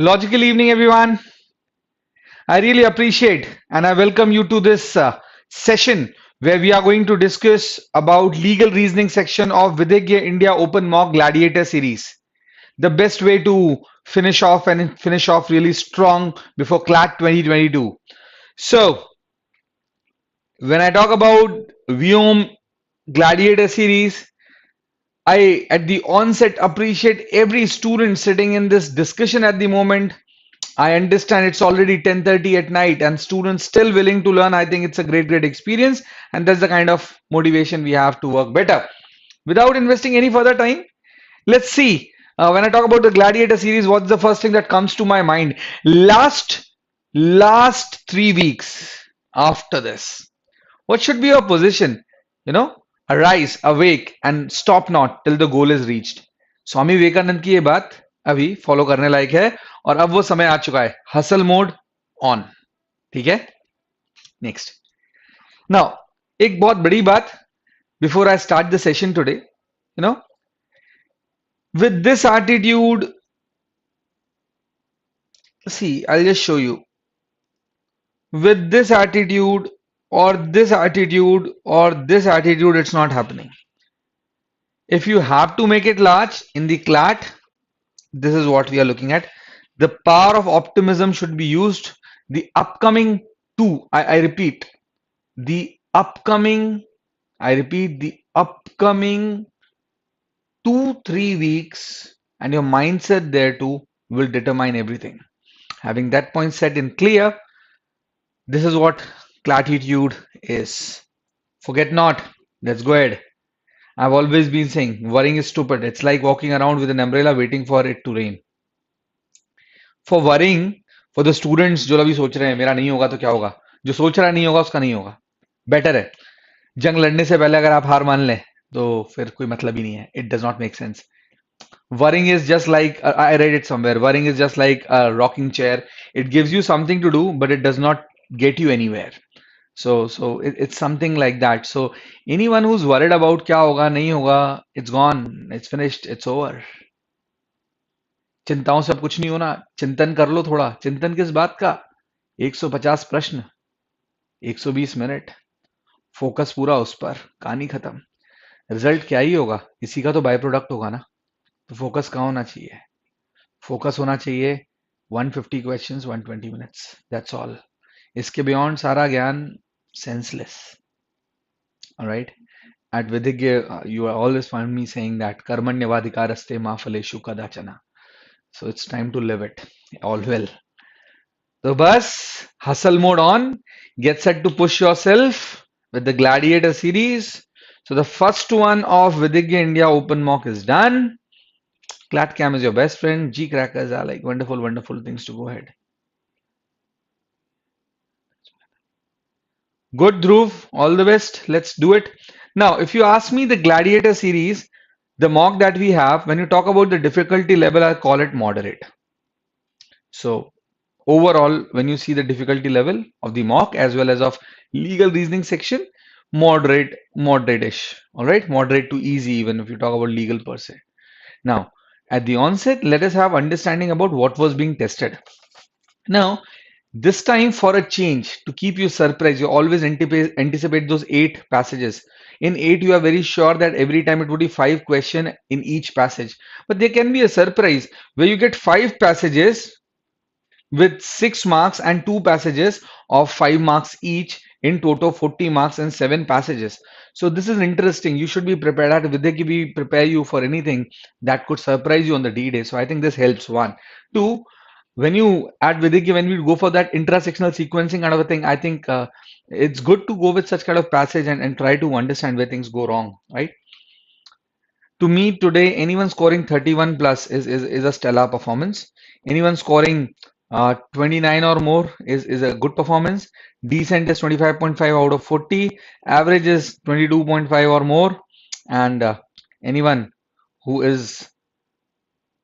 Logical evening, everyone. I really appreciate and I welcome you to this session where we are going to discuss about legal reasoning section of Vidhigya India Open Mock Gladiator Series. The best way to finish off and finish off really strong before CLAT 2022. So, when I talk about VIOM Gladiator Series, I at the onset appreciate every student sitting in this discussion at the moment. I understand it's already 10:30 at night and students still willing to learn. I think it's a great experience, and that's the kind of motivation we have to work better. Without investing any further time, let's see. When I talk about the Gladiator series, what's the first thing that comes to my mind? Last 3 weeks after this, what should be your position? You know, arise, awake, and stop not till the goal is reached. Swami Vivekananda की ये बात अभी follow करने लायक है और अब वो समय आ चुका है हसल मोड ऑन ठीक है नेक्स्ट नाउ एक बहुत बड़ी बात before I start the session today you know with this attitude see I'll just show you with this attitude or this attitude or this attitude it's not happening if you have to make it large in the CLAT this is what we are looking at. The power of optimism should be used. The upcoming I repeat, the upcoming, I repeat, the upcoming 2-3 weeks and your mindset there too will determine everything. Having that point set in clear, this is what platitude is. Forget not. Let's go ahead. I've always been saying worrying is stupid. It's like walking around with an umbrella waiting for it to rain. For worrying, for the students जो अभी सोच रहे हैं मेरा नहीं होगा तो क्या होगा जो सोच रहा नहीं होगा उसका नहीं होगा बेटर है जंग लड़ने से पहले अगर आप हार मान लें तो फिर कोई मतलब ही नहीं है it does not make sense worrying is just like I read it somewhere worrying is just like a rocking chair it gives you something to do but it does not get you anywhere it's something like that so anyone who's worried about क्या होगा नहीं होगा it's gone it's finished it's over चिंताओं से अब कुछ नहीं होना चिंतन कर लो थोड़ा चिंतन किस बात का 150 प्रश्न 120 मिनट फोकस पूरा उस पर कहानी खत्म रिजल्ट क्या ही होगा इसी का तो बाय प्रोडक्ट होगा ना तो फोकस कहाँ होना चाहिए फोकस होना चाहिए 150 क्वेश्चंस 120 मिनट्स दैट्स ऑल इसके बियॉन्ड सारा ज्ञान senseless alright at Vidhigya you always find me saying that karmanyavadhikaraste ma phaleshu kadachana so it's time to live it all well so bus hustle mode on get set to push yourself with the Gladiator series so the first one of Vidhigya India open mock is done ClatCam is your best friend. G crackers are like wonderful things to go ahead. Good, Dhruv. All the best. Let's do it. Now, if you ask me the Gladiator series, the mock that we have, when you talk about the difficulty level, I call it moderate. So, overall, when you see the difficulty level of the mock as well as of legal reasoning section, moderate-ish. All right, moderate to easy, even if you talk about legal per se. Now, at the onset, let us have understanding about what was being tested. Now, this time for a change, to keep you surprised, you always anticipate those 8 passages. In 8, you are very sure that every time it would be 5 questions in each passage. But there can be a surprise where you get 5 passages with 6 marks and 2 passages of 5 marks each, in total 40 marks and 7 passages. So this is interesting. You should be prepared. At Vidhya we prepare you for anything that could surprise you on the D-Day. So I think this helps. 1. 2. When you at Vidhigya, when we go for that intrasectional sequencing kind of a thing, I think it's good to go with such kind of passage and try to understand where things go wrong, right? To me today, anyone scoring 31 plus is a stellar performance. Anyone scoring 29 or more is a good performance. Decent is 25.5 out of 40. Average is 22.5 or more. And anyone who is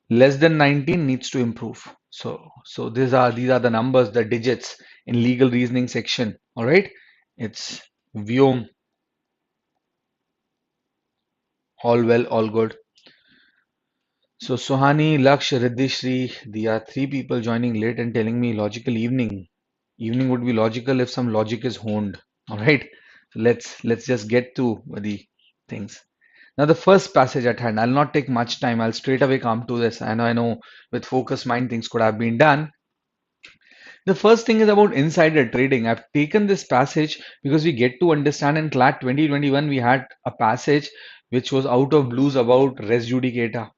less than 19 needs to improve. So these are the numbers, the digits in legal reasoning section. All right, it's VIOM. All well, all good. So Sohani, Laksh, Riddhishri, there are three people joining late and telling me logical evening. Evening would be logical if some logic is honed. All right. So let's just get to the things. Now the first passage at hand. I'll not take much time. I'll straight away come to this. I know with focused mind things could have been done. The first thing is about insider trading. I've taken this passage because we get to understand in CLAT 2021 we had a passage which was out of blues about res judicata.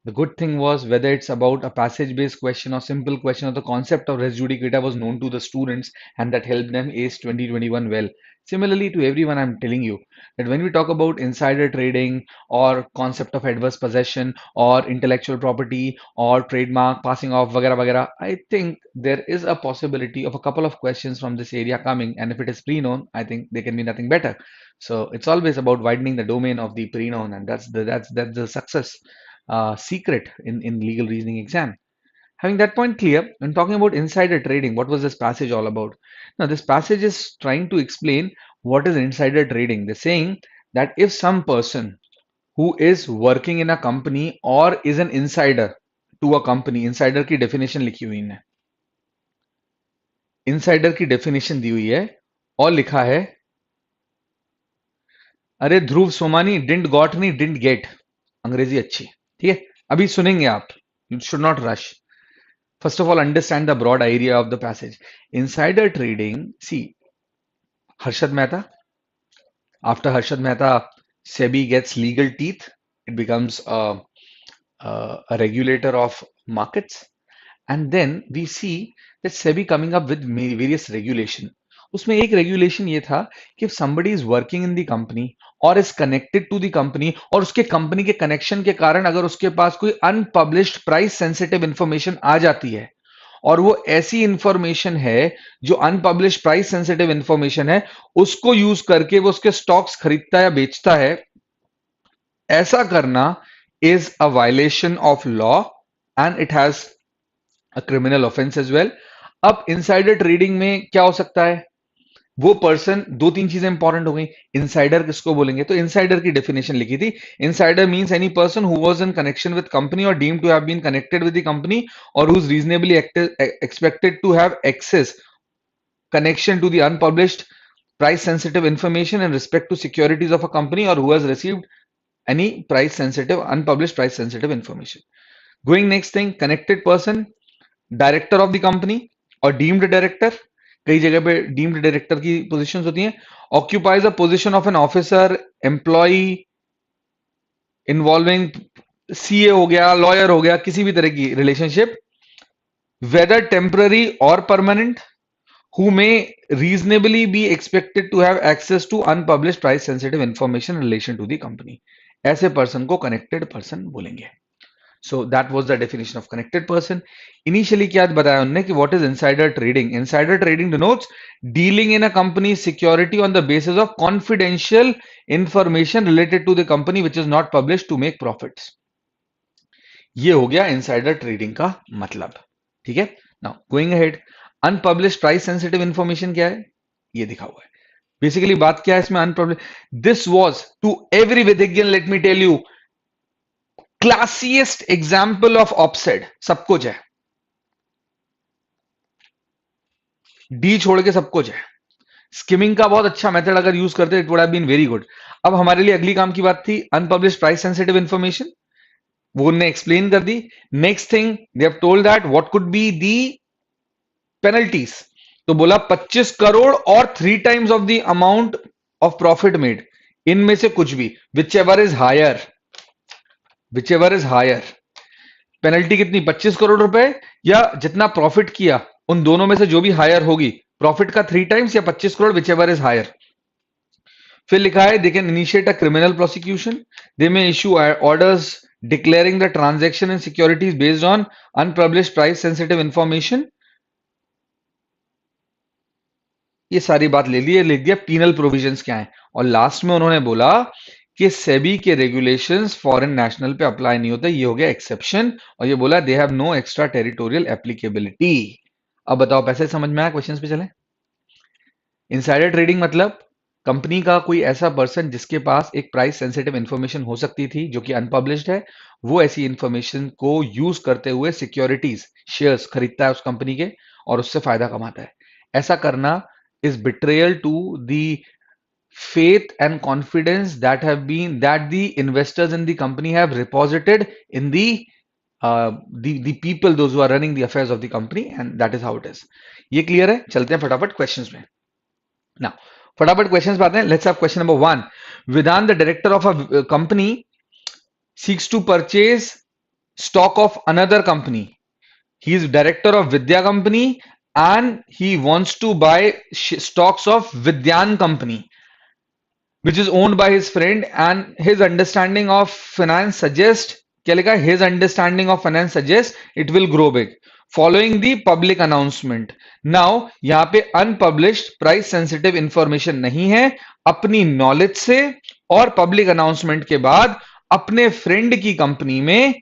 The good thing was whether it's about a passage-based question or simple question or the concept of res judicata was known to the students and that helped them ace 2021 well. Similarly to everyone, I'm telling you that when we talk about insider trading or concept of adverse possession or intellectual property or trademark passing off, vagara vagara, I think there is a possibility of a couple of questions from this area coming. And if it is pre-known, I think there can be nothing better. So it's always about widening the domain of the pre-known, and that's the success secret in legal reasoning exam. Having that point clear, when talking about insider trading, what was this passage all about? Now, this passage is trying to explain what is insider trading. They're saying that if some person who is working in a company or is an insider to a company, insider की definition लिखी हुई है, insider की definition दी हुई है और लिखा है, अरे ध्रुव सोमानी डिडंट गॉट नहीं डिडंट गेट, अंग्रेजी अच्छी, ठीक है, अभी सुनेंगे आप, you should not rush. First of all, understand the broad idea of the passage. Insider trading, see, Harshad Mehta, after Harshad Mehta, SEBI gets legal teeth. It becomes a regulator of markets. And then we see that SEBI coming up with various regulation. उसमें एक regulation ये था कि if somebody is working in the company or is connected to the company और उसके company के connection के कारण अगर उसके पास कोई अनपब्लिश्ड प्राइस सेंसिटिव इंफॉर्मेशन आ जाती है और वो ऐसी इंफॉर्मेशन है जो अनपब्लिश्ड प्राइस सेंसिटिव इंफॉर्मेशन है, उसको यूज करके वो उसके स्टॉक्स खरीदता है या बेचता है, ऐसा करना is a violation of law and it has a criminal offence as well. अब इनसाइडर ट्रेडिंग में क्या हो सकता है? वो पर्सन, दो तीन चीजें इंपॉर्टेंट हो गई. इनसाइडर किसको बोलेंगे? तो इनसाइडर की डेफिनेशन लिखी थी. Insider means any person who was in connection with company और deemed to have been connected with the company और who is reasonably expected to have access connection to the unpublished price sensitive information in respect to securities of a company or who has received any price sensitive unpublished price sensitive information. Going next thing, connected person, director of the company और deemed director, कई जगह पे deemed director की positions होती हैं. Occupies a position of an officer, employ involving CA हो गया, lawyer हो गया, किसी भी तरह की रिलेशनशिप, वेदर टेम्पररी और permanent, who may reasonably be expected to have access to unpublished price sensitive information in relation to the company. ऐसे पर्सन को कनेक्टेड पर्सन बोलेंगे. So that was the definition of connected person. Initially क्या बताया उन्होंने कि what is insider trading? Insider trading denotes dealing in a company's security on the basis of confidential information related to the company which is not published to make profits. ये हो गया insider trading का मतलब. ठीक है? Now going ahead, unpublished price sensitive information क्या है? ये दिखा हुआ है. Basically बात क्या है इसमें unpublished? This was to every Vidhigyan, let me tell you, classiest example of offset. सब कुछ है, डी छोड़ के सब कुछ है. स्किमिंग का बहुत अच्छा मेथड अगर यूज करते it would have been very good. अब हमारे लिए अगली काम की बात थी अनपब्लिश्ड प्राइस सेंसिटिव इंफॉर्मेशन, वो उन्होंने एक्सप्लेन कर दी. Next thing they have told that what could be the penalties. तो बोला 25 करोड़ और 3 times of the amount of profit made, इनमें से कुछ भी, whichever is higher, whichever is higher. Penalty कितनी? 25 करोड़ रुपए या जितना प्रॉफिट किया उन दोनों में से जो भी हायर होगी, प्रॉफिट का 3 टाइम्स या 25 crore, whichever is higher. फिर लिखा है they can initiate a criminal prosecution, they may issue orders declaring the transaction in securities based on unpublished price sensitive information. ये सारी बात ले ली, लिख दिया पीनल प्रोविजंस क्या है. और लास्ट में उन्होंने बोला कि सेबी के रेगुलेशंस फॉरेन नेशनल पे अप्लाई नहीं होते, ये हो गया एक्सेप्शन. और ये बोला they have no extra territorial applicability. अब बताओ पैसे समझ में आया? क्वेश्चंस पे चले. इनसाइडर ट्रेडिंग मतलब कंपनी का कोई ऐसा पर्सन जिसके पास एक प्राइस सेंसिटिव इंफॉर्मेशन हो सकती थी जो कि अनपब्लिश्ड है, वो ऐसी इंफॉर्मेशन को यूज करते हुए सिक्योरिटीज शेयर्स खरीदता है उस कंपनी के और उससे फायदा कमाता है। ऐसा करना is betrayal to the faith and confidence that the investors in the company have reposited in the people, those who are running the affairs of the company, and that is how it is. ये clear है? चलते हैं फटाफट questions में। Now, फटाफट questions पे आते हैं। Let's have question number 1। विधान, the director of a company, seeks to purchase stock of another company. He is director of Vidya company and he wants to buy stocks of Vidhyan company, which is owned by his friend, and his understanding of finance suggests, क्या लिखा है? His understanding of finance suggests it will grow big following the public announcement. Now यहाँ पे unpublished price sensitive information नहीं है, अपनी knowledge से और public announcement के बाद अपने friend की कंपनी में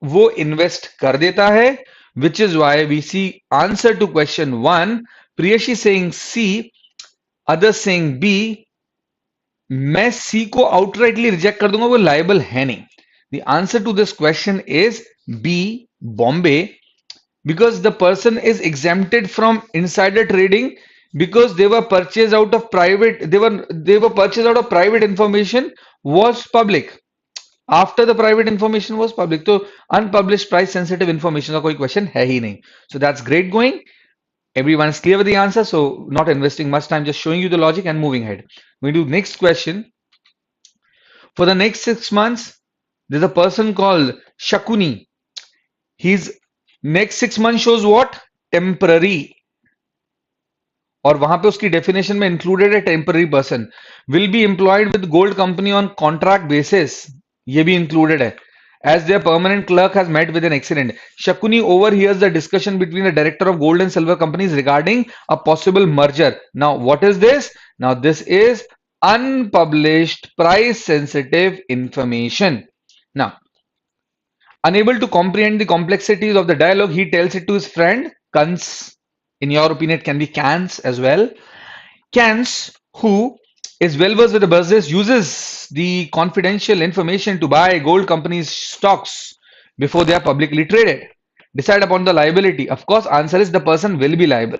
वो इन्वेस्ट कर देता है, which is why we see answer to question 1, Priyashi saying C, others saying B. मैं सी को आउटराइटली रिजेक्ट कर दूंगा, वो लाइबल है नहीं। The answer to this question is B, Bombay, because the person is exempted from insider trading because they were purchased out of private, they were purchased out of private information was public, after the private information was public, तो unpublished price sensitive information का कोई question है ही नहीं। So that's great going. Everyone is clear with the answer, so not investing much time, just showing you the logic and moving ahead. We do next question. For the next 6 months, there's a person called Shakuni. His next 6 months shows what? Temporary. और वहां पे उसकी definition में included है temporary person, will be employed with gold company on contract basis, ये भी included है। As their permanent clerk has met with an accident. Shakuni overhears the discussion between the director of gold and silver companies regarding a possible merger. Now, what is this? Now, this is unpublished price sensitive information. Now, unable to comprehend the complexities of the dialogue, he tells it to his friend, Kans. In your opinion, it can be Kans as well. Kans, who is well versed with the business, uses the confidential information to buy gold companies stocks before they are publicly traded. Decide upon the liability. Of course, answer is the person will be liable.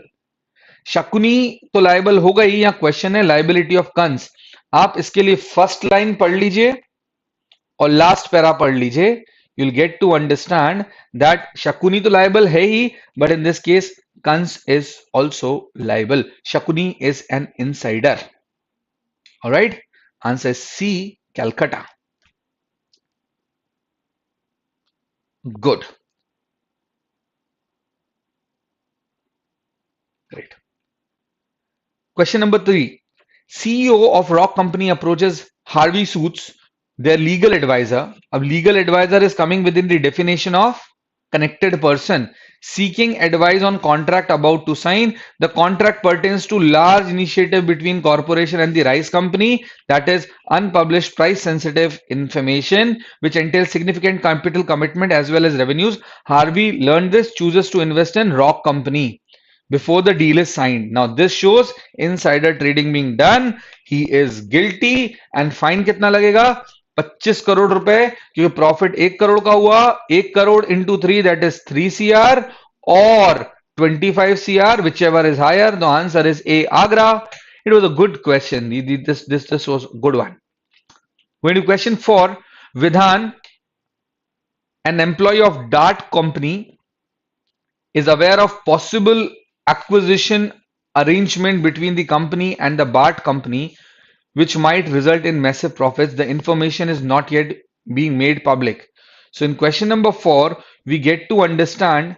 Shakuni तो liable होगा ही, यहाँ question है liability of Kans. आप इसके लिए first line पढ़ लीजिए और लास्ट पैरा पढ़ लीजिए, you'll get to understand that Shakuni तो लाइबल है ही, but in this case Kans is also liable. Shakuni is an insider. All right, answer is C, Calcutta. Good. Great. Question number 3. CEO of Rock Company approaches Harvey Suits, their legal advisor. A legal advisor is coming within the definition of connected person, seeking advice on contract about to sign. The contract pertains to large initiative between corporation and the rice company, that is unpublished price sensitive information which entails significant capital commitment as well as revenues. Harvey learned this, chooses to invest in Rock Company before the deal is signed. Now this shows insider trading being done. He is guilty and fine कितना लगेगा? 25 करोड़ रुपए, क्योंकि profit 1 crore का हुआ, 1 crore into 3 that is 3 CR और 25 CR, whichever is higher. The answer is A, Agra. It was a good question. This was a good one. Going to question 4. Vidhan, an employee of Dart company, is aware of possible acquisition arrangement between the company and the BART company which might result in massive profits. The information is not yet being made public. So in question number 4, we get to understand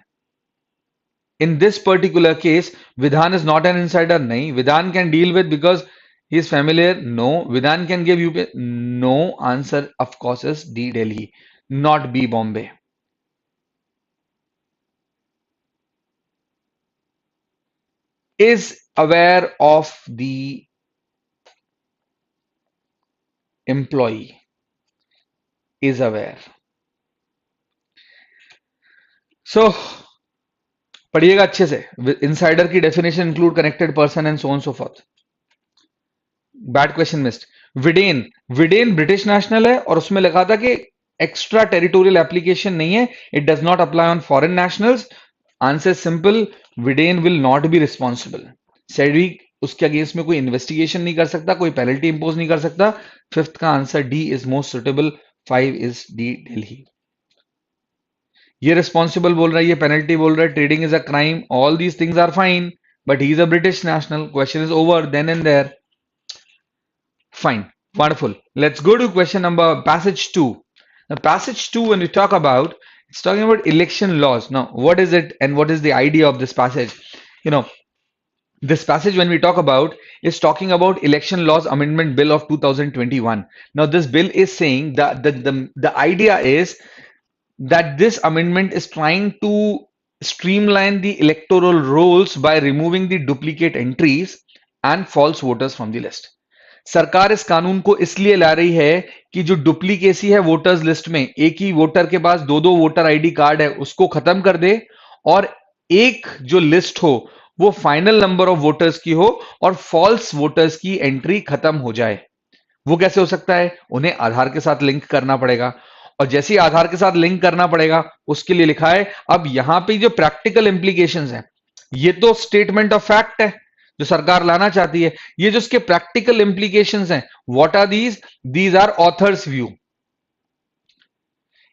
in this particular case, Vidhan is not an insider. Nahi. Vidhan can deal with because he is familiar. No. Vidhan can give you no. Answer of course is D, Delhi, not B, Bombay. Is aware of the employee, is aware. So पढ़िएगा अच्छे से। Insider की definition include connected person and so on so forth. Bad question missed. Widen, Widen British national है और उसमें लिखा था कि एक्स्ट्रा टेरिटोरियल एप्लीकेशन नहीं है, it does not apply on foreign nationals. Answer simple, Widen will not be responsible. सेडी उसके अगेंस्ट में कोई इन्वेस्टिगेशन नहीं कर सकता, कोई पेनल्टी इंपोज नहीं कर सकता। फिफ्थ का answer D is most suitable, 5 is D Delhi. ये रिस्पॉन्सिबल बोल रहा है, ये पेनल्टी बोल रहा है, trading is a crime, all these things are fine, but he is a British national. Question is over then and there. Fine, wonderful. Let's go to question number passage 2. Now, passage 2, when we talk about, it's talking about election laws. Now, what is it and what is the idea of this passage? You know, this passage, when we talk about, is talking about Election Laws Amendment Bill of 2021. Now, this bill is saying that the idea is that this amendment is trying to streamline the electoral rolls by removing the duplicate entries and false voters from the list. सरकार इस कानून को इसलिए ला रही है कि जो duplicacy है वोटर्स लिस्ट में, एक ही वोटर के पास दो दो वोटर आईडी कार्ड है, उसको खत्म कर दे और एक जो लिस्ट हो वो फाइनल नंबर ऑफ वोटर्स की हो और फॉल्स वोटर्स की एंट्री खत्म हो जाए। वो कैसे हो सकता है? उन्हें आधार के साथ लिंक करना पड़ेगा और जैसे ही आधार के साथ लिंक करना पड़ेगा उसके लिए लिखा है, अब यहां पे जो प्रैक्टिकल इंप्लीकेशंस है, ये तो स्टेटमेंट ऑफ फैक्ट है जो सरकार लाना चाहती है, ये जो इसके प्रैक्टिकल इंप्लीकेशंस हैं, what are these? These are authors view.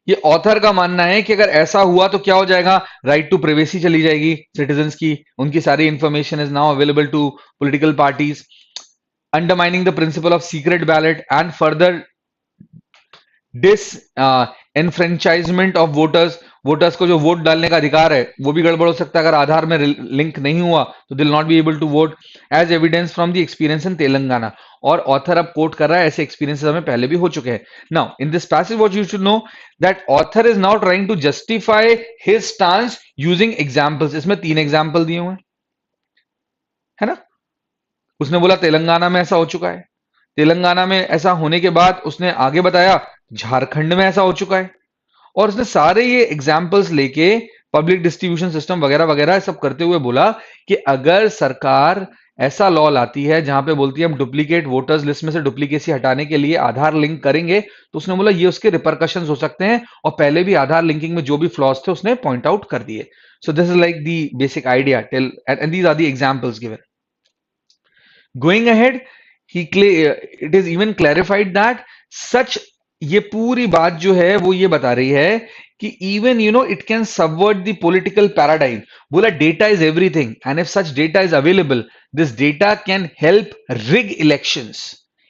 ये ऑथर का मानना है कि अगर ऐसा हुआ तो क्या हो जाएगा? राइट टू प्राइवेसी चली जाएगी सिटीजन्स की, उनकी सारी information is now available to political parties, undermining the principle of secret ballot and further disenfranchisement of voters. Voters को जो वोट डालने का अधिकार है वो भी गड़बड़ हो सकता है अगर आधार में लिंक नहीं हुआ तो they will not be able to vote as evidence from the experience in Telangana. और ऑथर अब कोट कर रहा है ऐसे एक्सपीरियंसेस हमें पहले भी हो चुके हैं। Now in this passage what you should know that author is now trying to justify his stance using examples. इसमें 3 एग्जांपल दिए हुए हैं, है ना। उसने बोला तेलंगाना में ऐसा हो चुका है, तेलंगाना में ऐसा होने के बाद उसने आगे बताया झारखंड में ऐसा हो चुका है, और उसने सारे ये एग्जाम्पल्स लेके पब्लिक डिस्ट्रीब्यूशन सिस्टम वगैरह वगैरह सब करते हुए बोला कि अगर सरकार ऐसा लॉ लाती है जहां पे बोलती है हम डुप्लीकेट वोटर्स लिस्ट में से डुप्लीकेसी हटाने के लिए आधार लिंक करेंगे, तो उसने बोला ये उसके रिपरकशंस हो सकते हैं और पहले भी आधार लिंकिंग में जो भी फ्लॉज थे उसने पॉइंट आउट कर दिए। So this is like the basic idea till and these are the examples given. Going ahead, it is even clarified that such, ये पूरी बात जो है वो ये बता रही है कि even it can subvert the political paradigm। बोला data is everything and if such data is available, this data can help rig elections,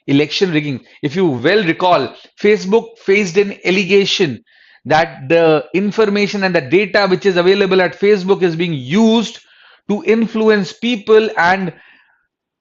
election rigging। If you well recall, Facebook faced an allegation that the information and the data which is available at Facebook is being used to influence people and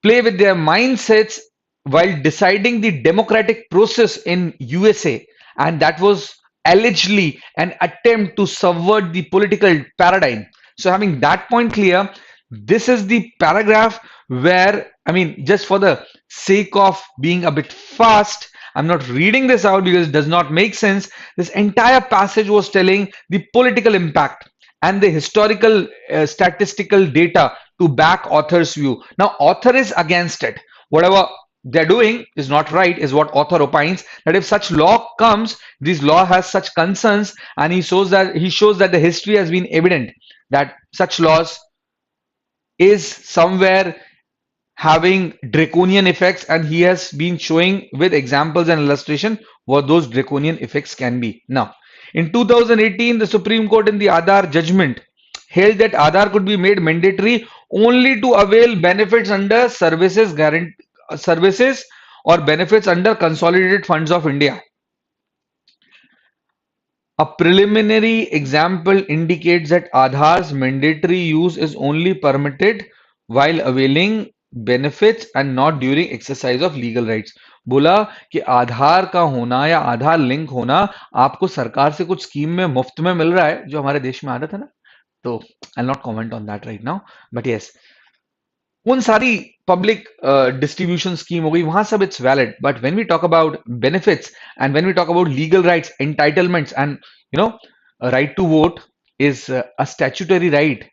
play with their mindsets while deciding the democratic process in USA, and that was allegedly an attempt to subvert the political paradigm. So having that point clear, this is the paragraph where, I mean, just for the sake of being a bit fast, I'm not reading this out because it does not make sense. This entire passage was telling the political impact and the historical statistical data to back author's view. Now, author is against it. Whatever they're doing is not right, is what author opines, that if such law comes, this law has such concerns, and he shows that the history has been evident that such laws is somewhere having draconian effects, and he has been showing with examples and illustration what those draconian effects can be. Now, in 2018, the Supreme Court in the Aadhaar judgment held that Aadhaar could be made mandatory only to avail benefits under services or benefits under Consolidated Funds of India. A preliminary example indicates that Aadhaar's mandatory use is only permitted while availing benefits and not during exercise of legal rights। बोला कि आधार का होना या आधार link होना आपको सरकार से कुछ स्कीम में मुफ्त में मिल रहा है, जो हमारे देश में आदत है ना, तो I not comment on that right now, but yes उन सारी पब्लिक डिस्ट्रीब्यूशन स्कीम हो गई, वहां सब it's valid, but when we talk about benefits and when we talk about legal rights, entitlements and right to vote is a statutory right,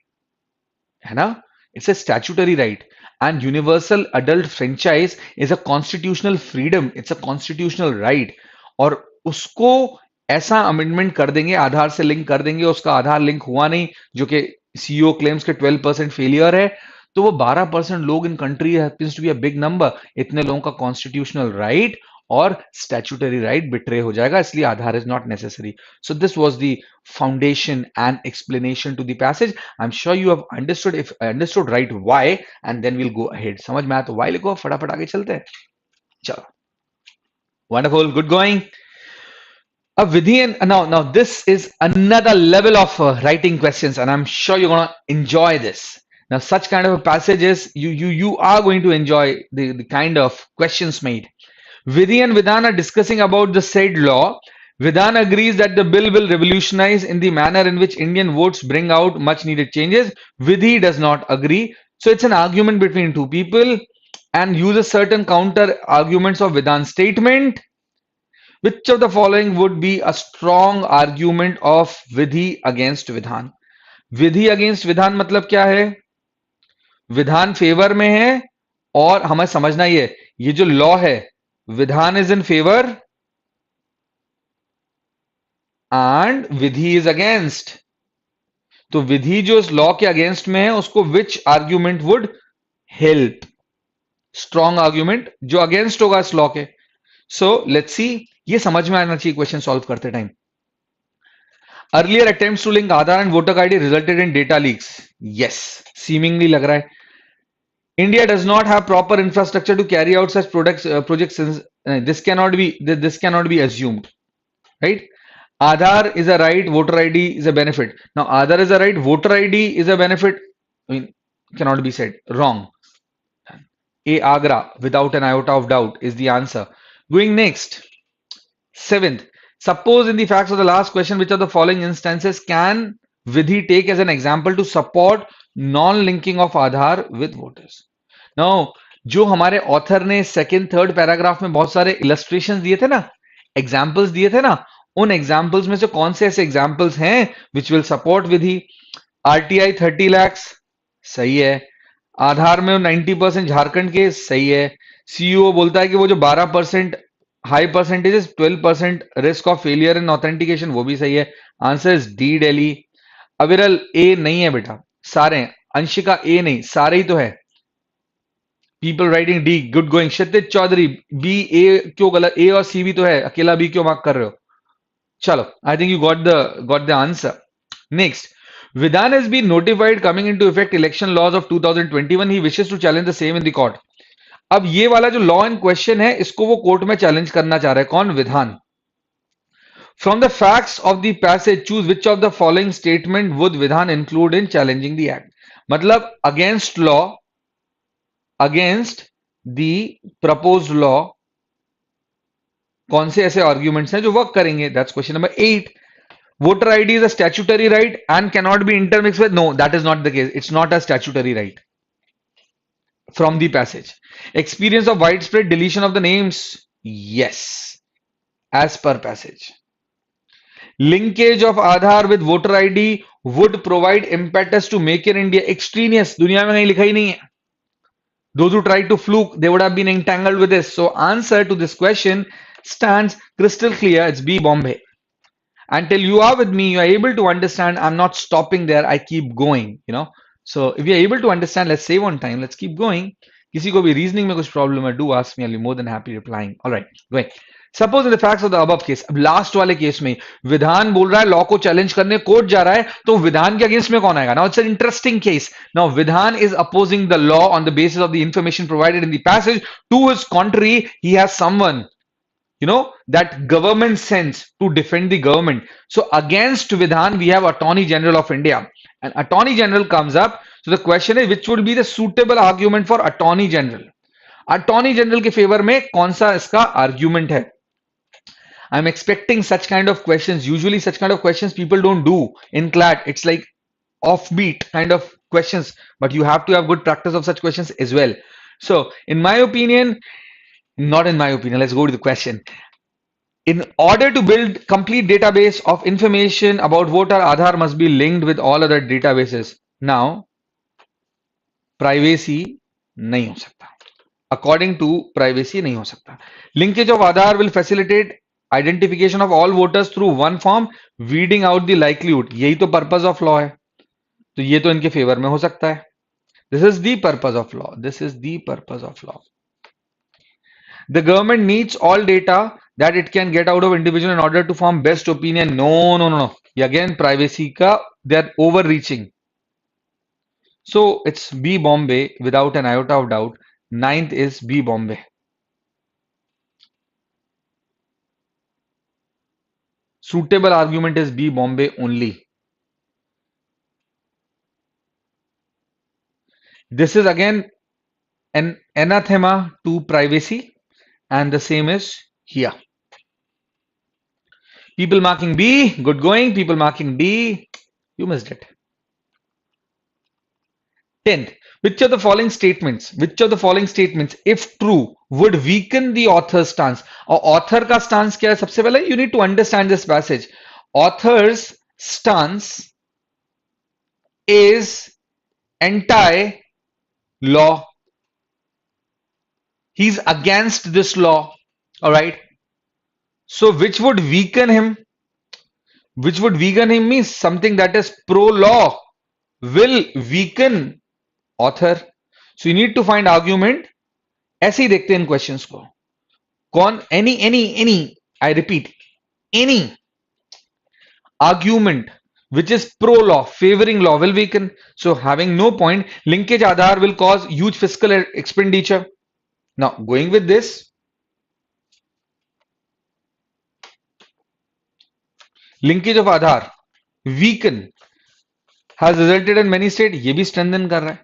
है ना, it's a statutory right. and universal adult franchise is a constitutional freedom, it's a constitutional right. और उसको ऐसा amendment कर देंगे, आधार से link कर देंगे, उसका आधार लिंक हुआ नहीं, जो कि सीईओ क्लेम्स के 12% फेलियर है, तो वो 12% लोग in country happens to be a big number, इतने लोगों का कॉन्स्टिट्यूशनल राइट और स्टैट्यूटरी राइट बिट्रे हो जाएगा, इसलिए Aadhaar is not necessary. So this was the foundation and explanation to the passage. I am sure you have understood. If understood right why, and then will go ahead. समझ में आया तो why लिखो, फटाफट आगे चलते हैं. चलो, wonderful, good going. A Vidhian, now this is another level of writing questions, and I'm sure you're gonna enjoy this. Now, such kind of passages, you are going to enjoy the kind of questions made. Vidhi and Vidhan are discussing about the said law. Vidhan agrees that the bill will revolutionize in the manner in which Indian votes bring out much needed changes. Vidhi does not agree. So it's an argument between two people and uses certain counter arguments of Vidhan's statement. Which of the following would be a strong argument of Vidhi against Vidhan? Vidhi against Vidhan मतलब क्या है? विधान favour में है और हमें समझना ये जो लॉ है, विधान is in favour and Vidhi is against. तो विधि जो इस लॉ के अगेंस्ट में है, उसको which argument would help? Strong argument जो अगेंस्ट होगा इस लॉ के. सो लेट्स सी, ये समझ में आना चाहिए क्वेश्चन सॉल्व करते time. Earlier attempts to link Aadhaar and voter ID resulted in data leaks. Yes, seemingly लग रहा है. India does not have proper infrastructure to carry out such projects. This cannot be assumed, right? Aadhaar is a right, voter ID is a benefit. Now, Aadhaar is a right, voter ID is a benefit. I mean, cannot be said. Wrong. A Agra, without an iota of doubt, is the answer. Going next. 7th. Suppose in the facts of the last question, which of the following instances can Vidhi take as an example to support non-linking of Aadhaar with voters? Now, जो हमारे author ने second third paragraph में बहुत सारे illustrations दिए थे ना, examples दिए थे ना, उन एग्जांपल्स में से कौन से ऐसे एग्जांपल्स हैं which will support Vidhi? RTI 30 lakhs, सही है. आधार में 90% झारखंड के, सही है. सीईओ बोलता है कि वो जो 12% high percentage 12% risk of failure in authentication, वो भी सही है. Answer is D, Delhi. अविरल ए नहीं है बेटा, सारे. अंशिका ए नहीं, सारे ही तो है. People writing D, good going. Kshitij Chaudhary B, A क्यों गलत? ए और सी भी तो है, अकेला बी क्यों मार्क कर रहे हो? चलो, I think you got the answer. Next. Vidhan has been notified coming into effect election laws of 2021. He wishes to challenge the same in the court. अब ये वाला जो लॉ इन क्वेश्चन है, इसको वो कोर्ट में चैलेंज करना चाह रहा है. कौन? विधान. From the facts of the passage, choose which of the following statement would Vidhan include in challenging the act. मतलब against law, against the proposed law, कौन से ऐसे आर्ग्यूमेंट्स हैं जो वर्क करेंगे? That's question number 8. Voter ID is a statutory right and cannot be intermixed with. No, that is not the case. It's not a statutory right. From the passage. Experience of widespread deletion of the names. Yes. As per passage. Linkage of Aadhaar with voter ID would provide impetus to make in India. Extraneous. दुनिया में कहीं लिखा ही नहीं है. Those who tried to fluke, they would have been entangled with this. So answer to this question stands crystal clear. It's B, Bombay. Until you are with me, you are able to understand. I'm not stopping there. I keep going, you know. So if you're able to understand, let's save on time. Let's keep going. किसी को भी reasoning में कुछ problem है, do ask me. I'll be more than happy replying. All right, going. Suppose in the facts of the above case, अब last वाले case में विधान बोल रहा है लॉ को चैलेंज करने कोर्ट जा रहा है, तो विधान के अगेंस्ट में कौन आएगा? Now it's an interesting case. Now Vidhan is opposing the law on the basis of the information provided in the passage. To his contrary he has someone, you know, that government sends to defend the government. So against Vidhan, we have Attorney General of India, and Attorney General comes up. So the question is, which would be the suitable argument for Attorney General? Attorney General के favour में कौन सा इसका argument है? I'm expecting such kind of questions. Usually such kind of questions people don't do in CLAT. It's like offbeat kind of questions, but you have to have good practice of such questions as well. So in my opinion, not in my opinion, let's go to the question. In order to build complete database of information about voter, Aadhaar must be linked with all other databases. Now, privacy नहीं हो सकता, according to privacy नहीं हो सकता। Linkage of Aadhaar will facilitate identification of all voters through one form, weeding out the likelihood, यही तो purpose of law है, तो ये तो इनके फेवर में हो सकता है। This is the purpose of law, this is the purpose of law. The government needs all data that it can get out of individual in order to form best opinion. No, no, no, no. ये again privacy का they are overreaching. So it's B Bombay without an iota of doubt. Ninth is B Bombay. Suitable argument is B Bombay only. This is again an anathema to privacy, and the same is here. People marking B, good going. People marking D, you missed it. 10th, which of the following statements, if true, would weaken the author's stance? और author का stance क्या है? सबसे पहले you need to understand this passage. Author's stance is anti-law. He's against this law. All right. So which would weaken him? Which would weaken him means something that is pro-law will weaken author. So you need to find argument. ऐसे ही देखते हैं इन questions को, कौन any I repeat any argument which is pro law, favoring law will weaken. So having no point, linkage Aadhaar will cause huge fiscal expenditure. Now going with this, linkage of Aadhaar weaken has resulted in many states, ये भी strengthen कर रहा है.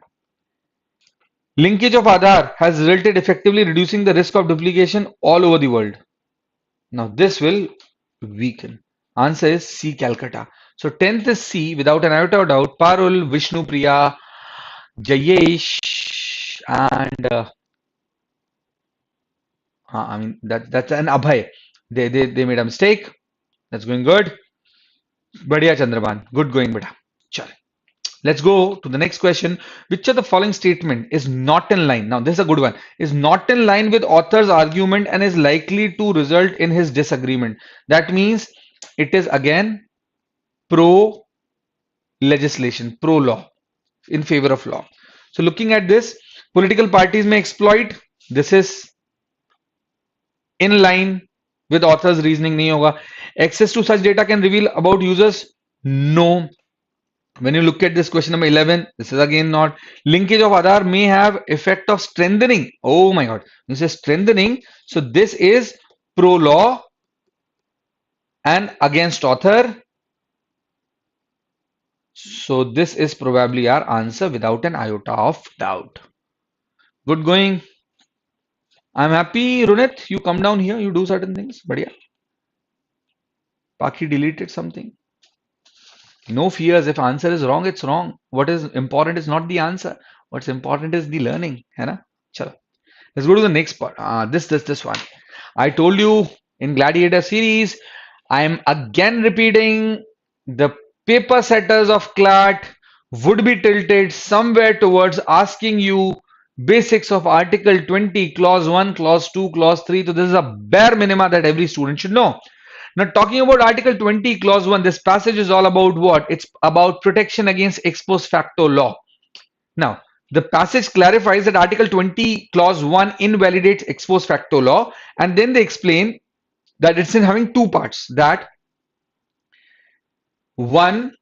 Linkage of Aadhaar has resulted effectively reducing the risk of duplication all over the world. Now this will weaken. Answer is C, Calcutta. So 10th is C without an iota of doubt. Parul, Vishnu Priya, Jayesh, and I mean that's an Abhay. They made a mistake. That's going good. Badhiya Chandraban. Good going, beta. Chal. Let's go to the next question. Which of the following statement is not in line? Now, this is a good one. Is not in line with author's argument and is likely to result in his disagreement. That means it is again pro legislation, pro law, in favor of law. So looking at this, political parties may exploit. This is in line with author's reasoning. Nahi hoga. Access to such data can reveal about users. No. When you look at this question number 11, this is again not. Linkage of Aadhaar may have effect of strengthening. Oh my God. This is strengthening. So this is pro law and against author. So this is probably our answer without an iota of doubt. Good going. I'm happy, Runit. You come down here, you do certain things. Badhiya. Paki deleted something. No fears. If answer is wrong, it's wrong. What is important is not the answer. What's important is the learning. Hai na? Chalo. Let's go to the next part. This one. I told you in Gladiator series, I am again repeating the paper setters of CLAT would be tilted somewhere towards asking you basics of Article 20, Clause 1, Clause 2, Clause 3. So this is a bare minima that every student should know. Now, talking about Article 20, Clause 1, this passage is all about what? It's about protection against ex post facto law. Now, the passage clarifies that Article 20, Clause 1 invalidates ex post facto law, and then they explain that it's in having two parts. That one,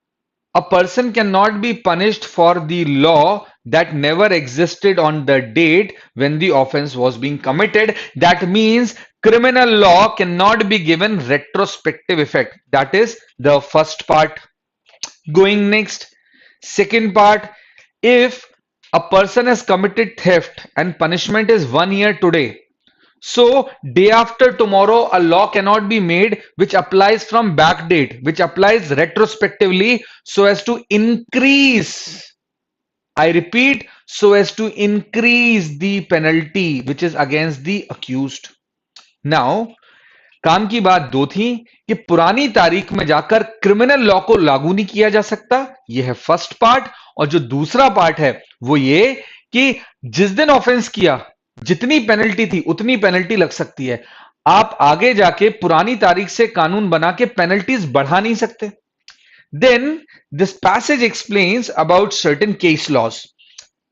a person cannot be punished for the law that never existed on the date when the offense was being committed. That means criminal law cannot be given retrospective effect. That is the first part. Going next, second part, if a person has committed theft and punishment is 1 year today, so day after tomorrow a law cannot be made which applies from back date, which applies retrospectively so as to increase, I repeat, so as to increase the penalty which is against the accused. Now, काम की बात दो थी कि पुरानी तारीख में जाकर क्रिमिनल लॉ को लागू नहीं किया जा सकता, यह है फर्स्ट पार्ट, और जो दूसरा पार्ट है वो ये कि जिस दिन ऑफेंस किया जितनी पेनल्टी थी उतनी पेनल्टी लग सकती है। आप आगे जाके पुरानी तारीख से कानून बना के पेनल्टीज बढ़ा नहीं सकते। Then this passage explains about certain case laws.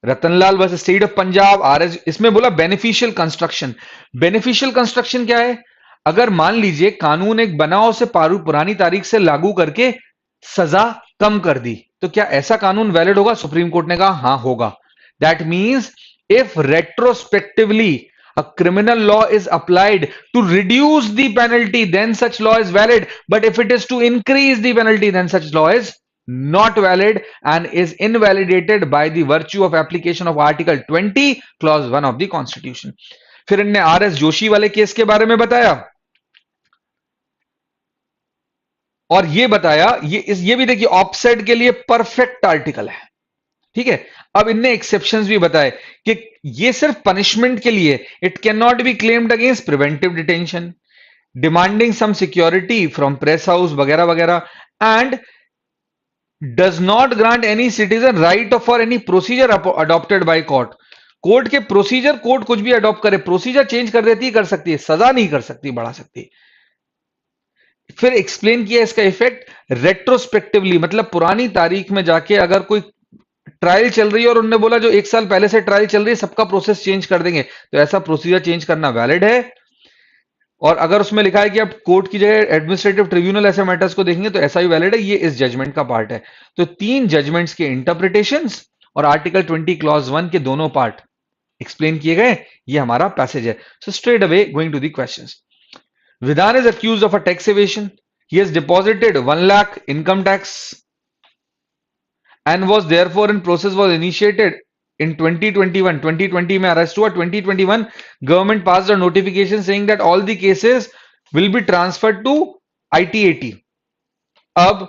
Ratanlal versus state of Punjab RS, इसमें बोला बेनिफिशियल कंस्ट्रक्शन। बेनिफिशियल कंस्ट्रक्शन क्या है? अगर मान लीजिए कानून एक बना उसे पुरानी तारीख से लागू करके सजा कम कर दी, तो क्या ऐसा कानून वैलिड होगा? सुप्रीम कोर्ट ने कहा हां होगा। That means if retrospectively a criminal law is applied to reduce the penalty, then such law is valid. But if it is to increase the penalty, then such law is not valid and is invalidated by the virtue of application of Article 20, Clause 1 of the Constitution. फिर इनने R S Joshi वाले case के बारे में बताया और ये बताया, ये भी देखिए ऑफसेट के लिए परफेक्ट आर्टिकल है, ठीक है। अब इनने एक्सेप्शंस भी बताए कि ये सिर्फ पनिशमेंट के लिए, it can not be claimed against preventive detention, demanding some security from press house वगैरह वगैरह, and does not grant any citizen right for any procedure adopted by court. Court के प्रोसीजर, कोर्ट कुछ भी adopt करे, procedure change कर देती, कर सकती है, सजा नहीं कर सकती, बढ़ा सकती है। फिर एक्सप्लेन किया इसका इफेक्ट रेट्रोस्पेक्टिवली, मतलब पुरानी तारीख में जाके अगर कोई ट्रायल चल रही है और उन्होंने बोला जो 1 साल पहले से ट्रायल चल रही है सबका प्रोसेस चेंज कर देंगे, तो ऐसा प्रोसीजर चेंज करना वैलिड है। और अगर उसमें लिखा है कि आप कोर्ट की जगह एडमिनिस्ट्रेटिव ट्रिब्यूनल ऐसे मैटर्स को देखेंगे तो ऐसा भी वैलिड है। ये इस जजमेंट का पार्ट है। तो 3 जजमेंट्स के इंटरप्रिटेशंस और आर्टिकल 20 क्लॉज 1 के दोनों पार्ट एक्सप्लेन किए गए। ये हमारा पैसेज है। So straight away going to the questions. Vidhan is accused of a tax evasion. He has deposited 1 lakh income tax and was therefore in process was initiated in 2021. 2020 में arrest हुआ। 2021 government passed a notification saying that all the cases will be transferred to ITAT. अब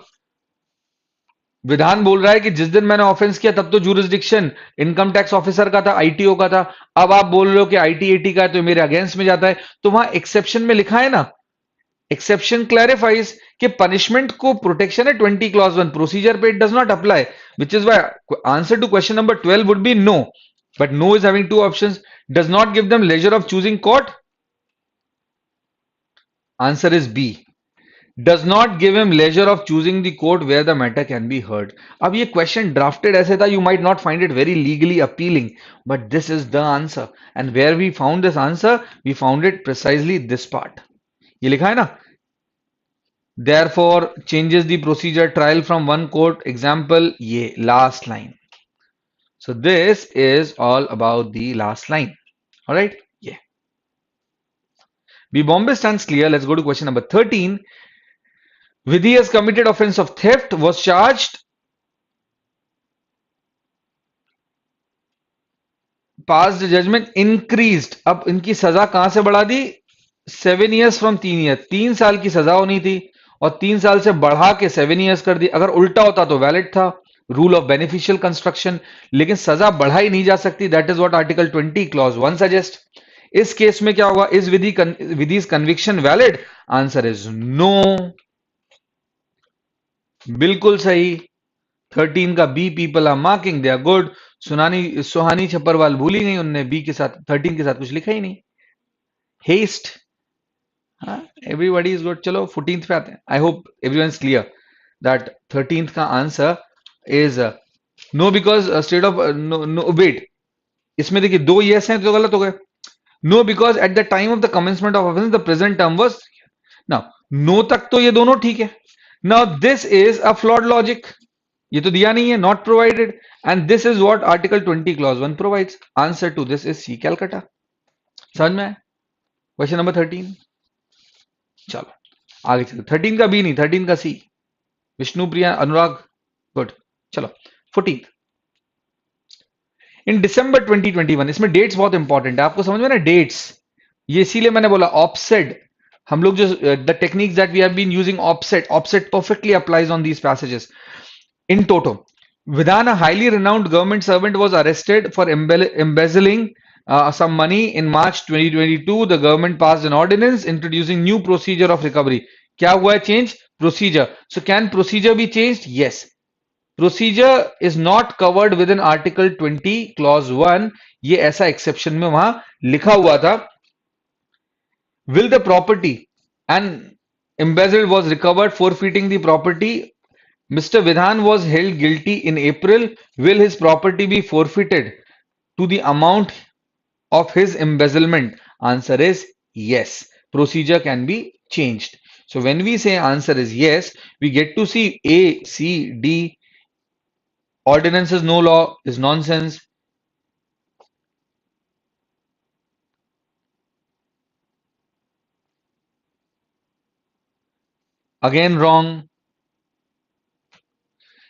विधान बोल रहा है कि जिस दिन मैंने ऑफेंस किया तब तो जुरिस्डिक्शन इनकम टैक्स ऑफिसर का था, आईटीओ का था। अब आप बोल रहे हो कि आईटीएटी का है तो मेरे अगेंस्ट में जाता है। तो वहां एक्सेप्शन में लिखा है ना, एक्सेप्शन क्लैरिफाइज कि पनिशमेंट को प्रोटेक्शन है 20 क्लॉज 1, प्रोसीजर पे it does not apply, which is why answer to question number 12 would be no, but no is having 2 options, does not give them leisure of choosing court. Answer is B, does not give him leisure of choosing the court where the matter can be heard. अब ये question drafted ऐसे था, you might not find it very legally appealing, but this is the answer. And where we found this answer, we found it precisely this part. ये लिखा है ना, therefore changes the procedure trial from one court, example ये last line. So this is all about the last line. All right, yeah. B Bombay stands clear. Let's go to question number 13. Vidhi has committed offense of theft, was charged, passed judgment, increased. अब इनकी सजा कहां से बढ़ा दी? 7 years from 3 years. 3 साल की सजा होनी थी और 3 साल से बढ़ा के 7 years कर दी। अगर उल्टा होता तो वैलिड था, रूल ऑफ बेनिफिशियल कंस्ट्रक्शन, लेकिन सजा बढ़ाई नहीं जा सकती। That is what article 20 clause 1 suggest. इस केस में क्या होगा? Is Vidhi conviction valid? Answer is no. बिल्कुल सही। 13 का B, people are marking, they are good. Suhani Chhaparwal भूली गई, उनने बी के साथ 13 के साथ कुछ लिखा ही नहीं। Haste, everybody is good. चलो 14th पे आते हैं। I hope everyone is clear that 13th का answer is no, because state of no wait, इसमें देखिए 2 यस हैं तो गलत हो गए। No because at the time of the commencement of offence the present term was. Now no तक तो ये दोनों ठीक है। Now this is a flawed logic. ये तो दिया नहीं है, not provided, and this is what Article 20 Clause 1 provides. Answer to this is C, Calcutta. समझ में आया? Question number 13. चलो आगे चलो। 13 का B नहीं, 13 का C. विष्णु प्रिया अनुराग, गुड। चलो 14th. In December 2021, इसमें डेट्स बहुत इंपॉर्टेंट है, आपको समझ में ना डेट्स। ये इसीलिए मैंने बोला ऑफसेट, हम लोग जो the techniques that we have been using, offset perfectly applies on these passages. In toto, Vidhan, a highly renowned government servant, was arrested for embezzling some money in March 2022. The government passed an ordinance introducing new procedure of recovery. क्या हुआ है? Change procedure. So can procedure be changed? Yes. Procedure is not covered with in article 20 clause 1, ये ऐसा exception में वहां लिखा हुआ था. Will the property and embezzled was recovered, forfeiting the property. Mr. Vidhan was held guilty in April. Will his property be forfeited to the amount of his embezzlement? Answer is yes. Procedure can be changed. So when we say answer is yes, we get to see A, C, D. Ordinance is no law, is nonsense. Again wrong.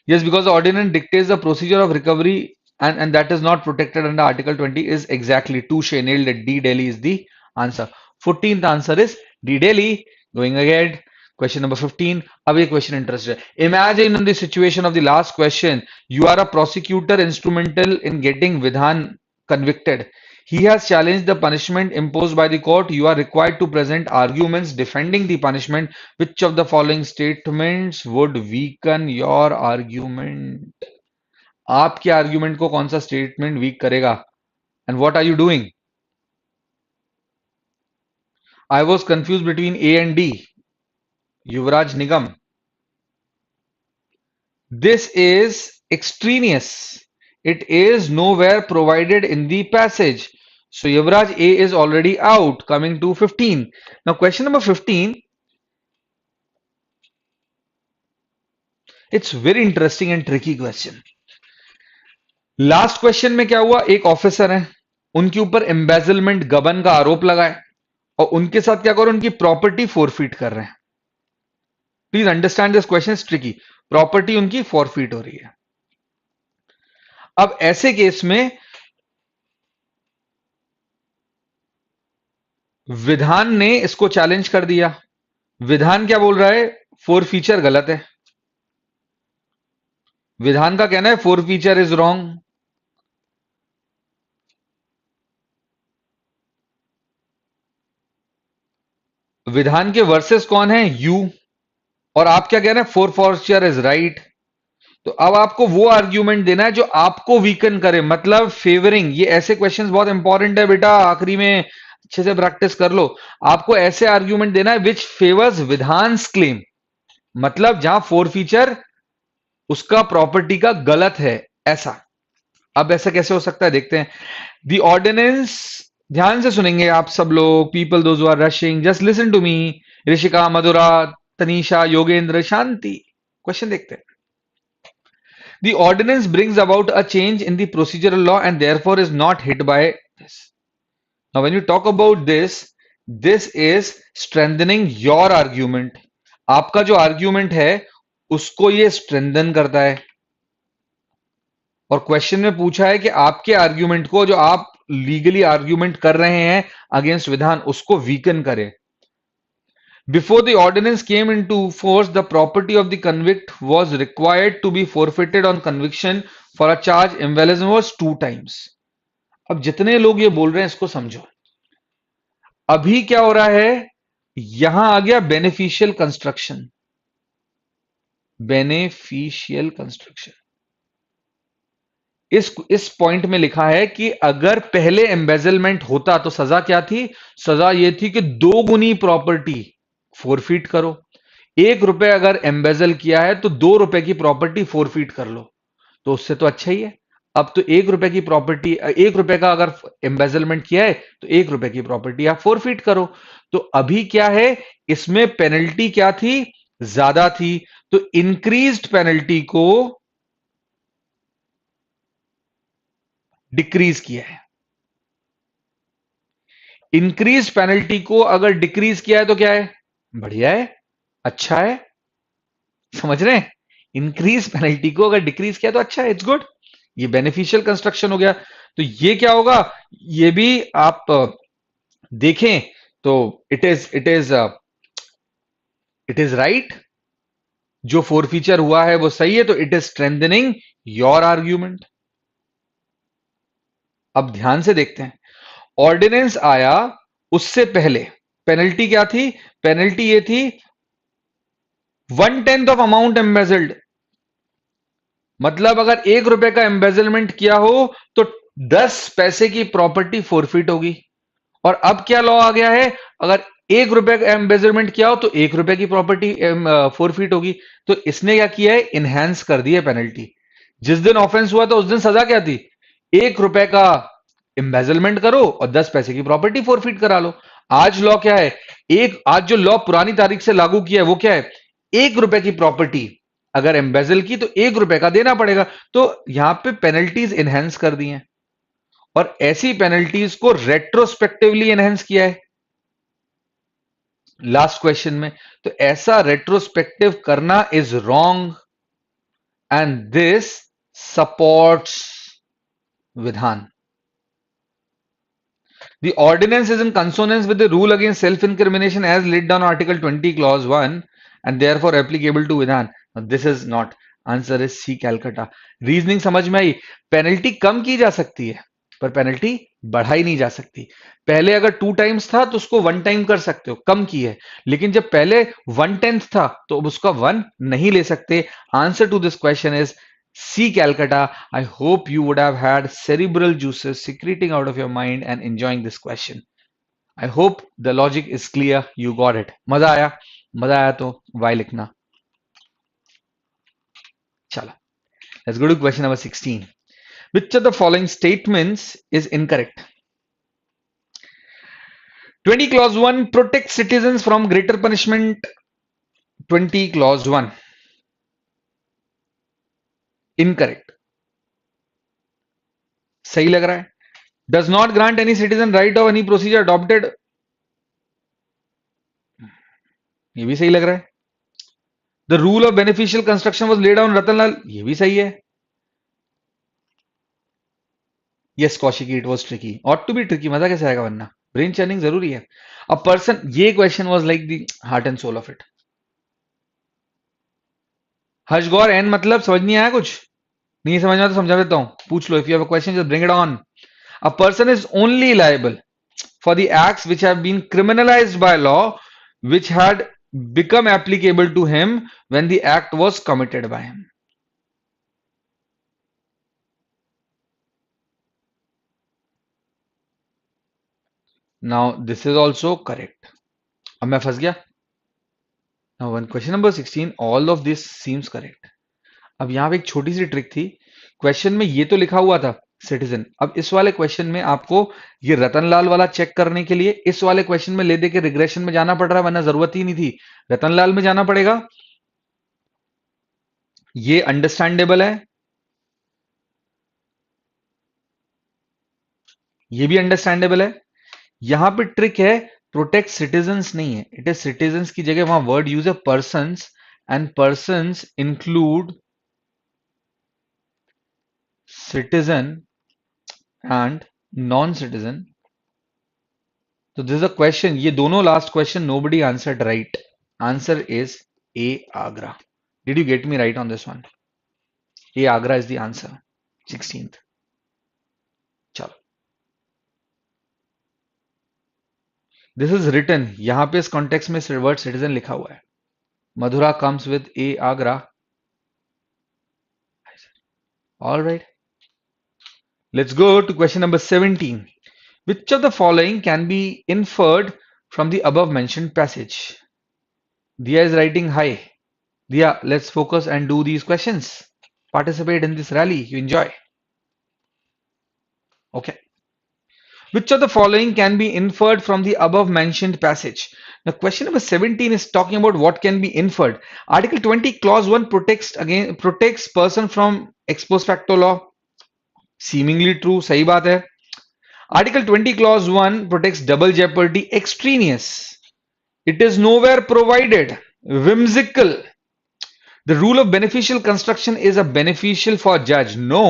Yes, because the ordinance dictates the procedure of recovery, and that is not protected under Article 20 is exactly touche nailed it. D Delhi is the answer. 14th answer is D Delhi. Going ahead. Question number 15. अब ये question interested. Imagine in the situation of the last question, you are a prosecutor instrumental in getting Vidhan convicted. He has challenged the punishment imposed by the court. You are required to present arguments defending the punishment. Which of the following statements would weaken your argument? आपके argument को कौन सा statement weak करेगा? And what are you doing? I was confused between A and D. Yuvraj Nigam. This is extraneous. It is nowhere provided in the passage. So Yuvraj A is already out. Coming to 15. Now question number 15. It's very interesting and tricky question. Last question में क्या हुआ, एक officer है, उनके ऊपर embezzlement गबन का आरोप लगा है और उनके साथ क्या करो, उनकी प्रॉपर्टी फोरफीट कर रहे हैं. Please understand this question is tricky. Property उनकी फोरफीट हो रही है. अब ऐसे केस में विधान ने इसको चैलेंज कर दिया. विधान क्या बोल रहा है, फोर फीचर गलत है. विधान का कहना है फोर फीचर इज रॉन्ग. विधान के वर्सेस कौन है, यू. और आप क्या कह रहे हैं, फोर फॉर्चर इज राइट. तो अब आपको वो आर्ग्यूमेंट देना है जो आपको वीकन करे, मतलब फेवरिंग. ये ऐसे क्वेश्चंस बहुत इंपॉर्टेंट है बेटा, आखिरी में अच्छे से प्रैक्टिस कर लो. आपको ऐसे आर्ग्यूमेंट देना है विच फेवर्स विधान्स क्लेम, मतलब जहां फोर फीचर उसका प्रॉपर्टी का गलत है, ऐसा. अब ऐसा कैसे हो सकता है, देखते हैं. द ऑर्डिनेंस, ध्यान से सुनेंगे आप सब लोग. People those are rushing, just listen to me. Rishika, Madhura, Tanisha, Yogendra, Shanti. Question देखते हैं. The ordinance brings about a change in the procedural law and therefore is not hit by this. Now, when you talk about this, this is strengthening your argument. आपका जो argument है, उसको ये strengthen करता है. और क्वेश्चन में पूछा है कि आपके आर्ग्यूमेंट को, जो आप लीगली आर्ग्यूमेंट कर रहे हैं अगेंस्ट विधान, उसको वीकन करे. Before the ordinance came into force, the property of the convict was required to be forfeited on conviction for a charge embezzlement was 2 times. अब जितने लोग ये बोल रहे हैं इसको समझो. अभी क्या हो रहा है, यहां आ गया बेनिफिशियल कंस्ट्रक्शन. बेनिफिशियल कंस्ट्रक्शन इस पॉइंट में लिखा है कि अगर पहले एम्बेजलमेंट होता तो सजा क्या थी, सजा ये थी कि 2 गुनी प्रॉपर्टी फोरफीट करो. 1 रुपए अगर एम्बेजल किया है तो 2 रुपए की प्रॉपर्टी फोरफीट कर लो, तो उससे तो अच्छा ही है. अब तो 1 रुपए की प्रॉपर्टी, 1 रुपए का अगर एम्बेजलमेंट किया है तो 1 रुपए की प्रॉपर्टी आप फोरफीट करो. तो अभी क्या है, इसमें पेनल्टी क्या थी, ज्यादा थी, तो इंक्रीज्ड पेनल्टी को डिक्रीज किया है. इंक्रीज पेनल्टी को अगर डिक्रीज किया है तो क्या है, बढ़िया है, अच्छा है. समझ रहे हैं, इंक्रीज पेनल्टी को अगर डिक्रीज किया तो अच्छा है, इट्स गुड. ये बेनिफिशियल कंस्ट्रक्शन हो गया. तो ये क्या होगा, ये भी आप देखें तो इट इज राइट. जो फोर फीचर हुआ है वो सही है, तो it is strengthening your argument. अब ध्यान से देखते हैं. ऑर्डिनेंस आया, उससे पहले पेनल्टी क्या थी, पेनल्टी ये थी 1/10 ऑफ अमाउंट एम्बेजल्ड. मतलब अगर 1 रुपए का एम्बेजलमेंट किया हो तो 10 पैसे की प्रॉपर्टी फोरफिट होगी। और अब क्या लॉ आ गया है, अगर 1 रुपए का एम्बेजलमेंट किया हो तो 1 रुपए की प्रॉपर्टी फोरफिट होगी। तो इसने क्या किया है, इनहेंस कर दी है पेनल्टी। जिस दिन ऑफेंस हुआ था उस दिन सजा क्या थी, 1 रुपए का एम्बेजलमेंट करो और 10 पैसे की प्रॉपर्टी फोरफिट करा लो। आज लॉ क्या है, आज जो लॉ पुरानी तारीख से लागू किया है वो क्या है, 1 रुपए की प्रॉपर्टी अगर एम्बेजल की तो 1 रुपए का देना पड़ेगा। तो यहां पे पेनल्टीज इनहेंस कर दी हैं और ऐसी पेनल्टीज को रेट्रोस्पेक्टिवली एनहेंस किया है लास्ट क्वेश्चन में। तो ऐसा रेट्रोस्पेक्टिव करना is wrong and this supports विधान। The ordinance is in consonance with the rule against self-incrimination as laid down Article 20, Clause 1, and therefore applicable to Vidhan. Now, this is not. Answer is C, Calcutta. Reasoning समझ में आई। Penalty कम की जा सकती है पर penalty बढ़ाई नहीं जा सकती। पहले अगर 2 टाइम्स था तो उसको 1 टाइम कर सकते हो, कम की है। लेकिन जब पहले 1/10 था तो उसका 1 नहीं ले सकते। Answer to this question is C, Calcutta. I hope you would have had cerebral juices secreting out of your mind and enjoying this question. I hope the logic is clear. You got it. मजा आया? मजा आया तो Y लिखना। चलो, let's go to question number 16. Which of the following statements is incorrect? 20 clause 1 protects citizens from greater punishment. 20 clause 1 incorrect. सही लग रहा है? Does not grant any citizen right of any procedure adopted. ये भी सही लग रहा है। The rule of beneficial construction was laid down Ratanlal, ये भी सही है। Yes Kaushiki, it was tricky, ought to be tricky, मजा कैसे आएगा वरना, ब्रेन चर्निंग जरूरी है। अ पर्सन, ये question was like the heart and soul of it. Harsh Gaur एन मतलब समझ नहीं आया कुछ? नहीं समझ में तो समझा देता हूं, पूछ लो। If you have a question just bring it on. A person is only liable for the acts which have been criminalized by law which had become applicable to him when the act was committed by him. Now this is also correct. अब मैं फंस गया। Now when question number 16 all of this seems correct. अब यहां पे एक छोटी सी trick थी। क्वेश्चन में ये तो लिखा हुआ था सिटीजन, अब इस वाले क्वेश्चन में आपको ये रतनलाल वाला चेक करने के लिए इस वाले क्वेश्चन में ले दे के रिग्रेशन में जाना पड़ रहा है, वरना जरूरत ही नहीं थी। रतनलाल में जाना पड़ेगा, ये अंडरस्टैंडेबल है, ये भी अंडरस्टैंडेबल है। यहां पे ट्रिक है, प्रोटेक्ट सिटीजंस नहीं है, इट इज सिटीजंस की जगह वहां वर्ड यूज है persons, and persons include citizen and non citizen. तो दिस इज अ क्वेश्चन, ये दोनों last question nobody answered right. Answer is a Agra. Did you get me right on this one? A Agra is the answer, 16th। चलो, this is written, यहां पे इस context में word citizen लिखा हुआ है। Madhura comes with A Agra. All right, let's go to question number 17. Which of the following can be inferred from the above mentioned passage? Diya is writing hi. Diya, let's focus and do these questions. Participate in this rally. You enjoy. Okay. Which of the following can be inferred from the above mentioned passage? Now, question number 17 is talking about what can be inferred. Article 20, clause 1 protects person from ex post facto law. Seemingly true. सही बात है. Article 20, clause 1 protects double jeopardy. Extraneous. It is nowhere provided. Whimsical. The rule of beneficial construction is a beneficial for judge. No,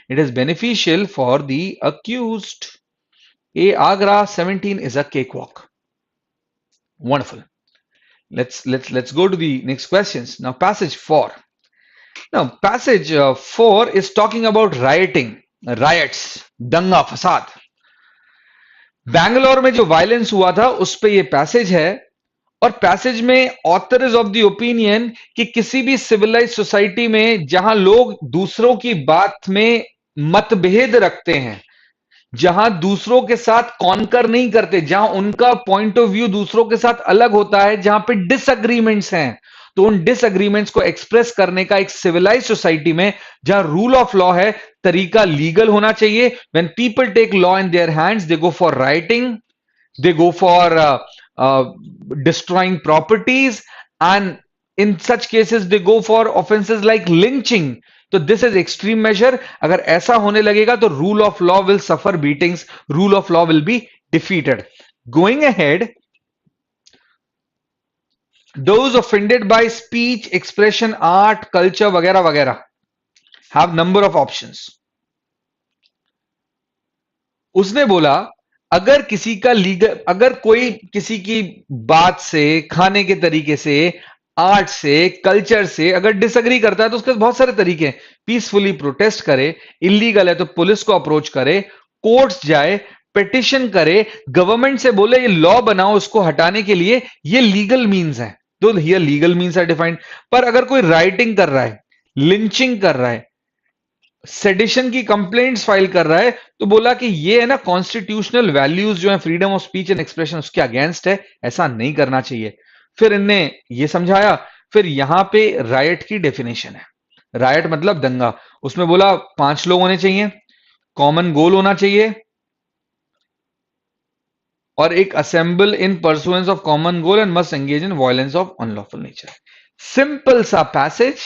it is beneficial for the accused. A Agra 17 is a cakewalk. Wonderful. Let's go to the next questions. Now passage 4. Now passage 4 is talking about rioting, riots, दंगा फसाद। बैंगलोर में जो violence हुआ था उस पे ये passage है और पैसेज में author is of the opinion कि किसी भी सिविलाइज सोसाइटी में जहां लोग दूसरों की बात में मतभेद रखते हैं, जहां दूसरों के साथ कॉन्कर नहीं करते, जहां उनका पॉइंट ऑफ व्यू दूसरों के साथ अलग होता है, जहां पे डिसएग्रीमेंट्स हैं, तो उन डिसएग्रीमेंट्स को एक्सप्रेस करने का एक सिविलाइज सोसाइटी में जहां रूल ऑफ लॉ है, तरीका लीगल होना चाहिए. When people take law in their hands, they go for rioting, they go for destroying properties, and in such cases they go for offenses like lynching. तो this is extreme measure. अगर ऐसा होने लगेगा तो rule of law will suffer beatings, rule of law will be defeated. Going ahead, those offended by speech, expression, art, culture वगैरह वगैरह have number of options. उसने बोला अगर किसी का लीगल, अगर कोई किसी की बात से, खाने के तरीके से, आर्ट से, कल्चर से अगर डिसएग्री करता है तो उसके बहुत सारे तरीके हैं. पीसफुली प्रोटेस्ट करे, इलीगल है तो पुलिस को अप्रोच करे, कोर्ट्स जाए, पिटिशन करे, गवर्नमेंट से बोले ये लॉ बनाओ उसको हटाने के लिए, ये लीगल मीन्स है. तो here legal means are defined. पर अगर कोई राइटिंग कर रहा है, लिंचिंग कर रहा है, सेडिशन की कंप्लेंट्स फाइल कर रहा है, तो बोला कि ये है ना कॉन्स्टिट्यूशनल वैल्यूज जो है freedom of speech and expression, उसके अगेंस्ट है, ऐसा नहीं करना चाहिए. फिर इनने ये समझाया. फिर यहां पे रायट की डेफिनेशन है. रायट मतलब दंगा. उसमें बोला 5 लोग होने चाहिए, कॉमन गोल होना चाहिए, और एक assemble in pursuance of common goal and must engage in violence of unlawful nature. Simple सा पैसेज,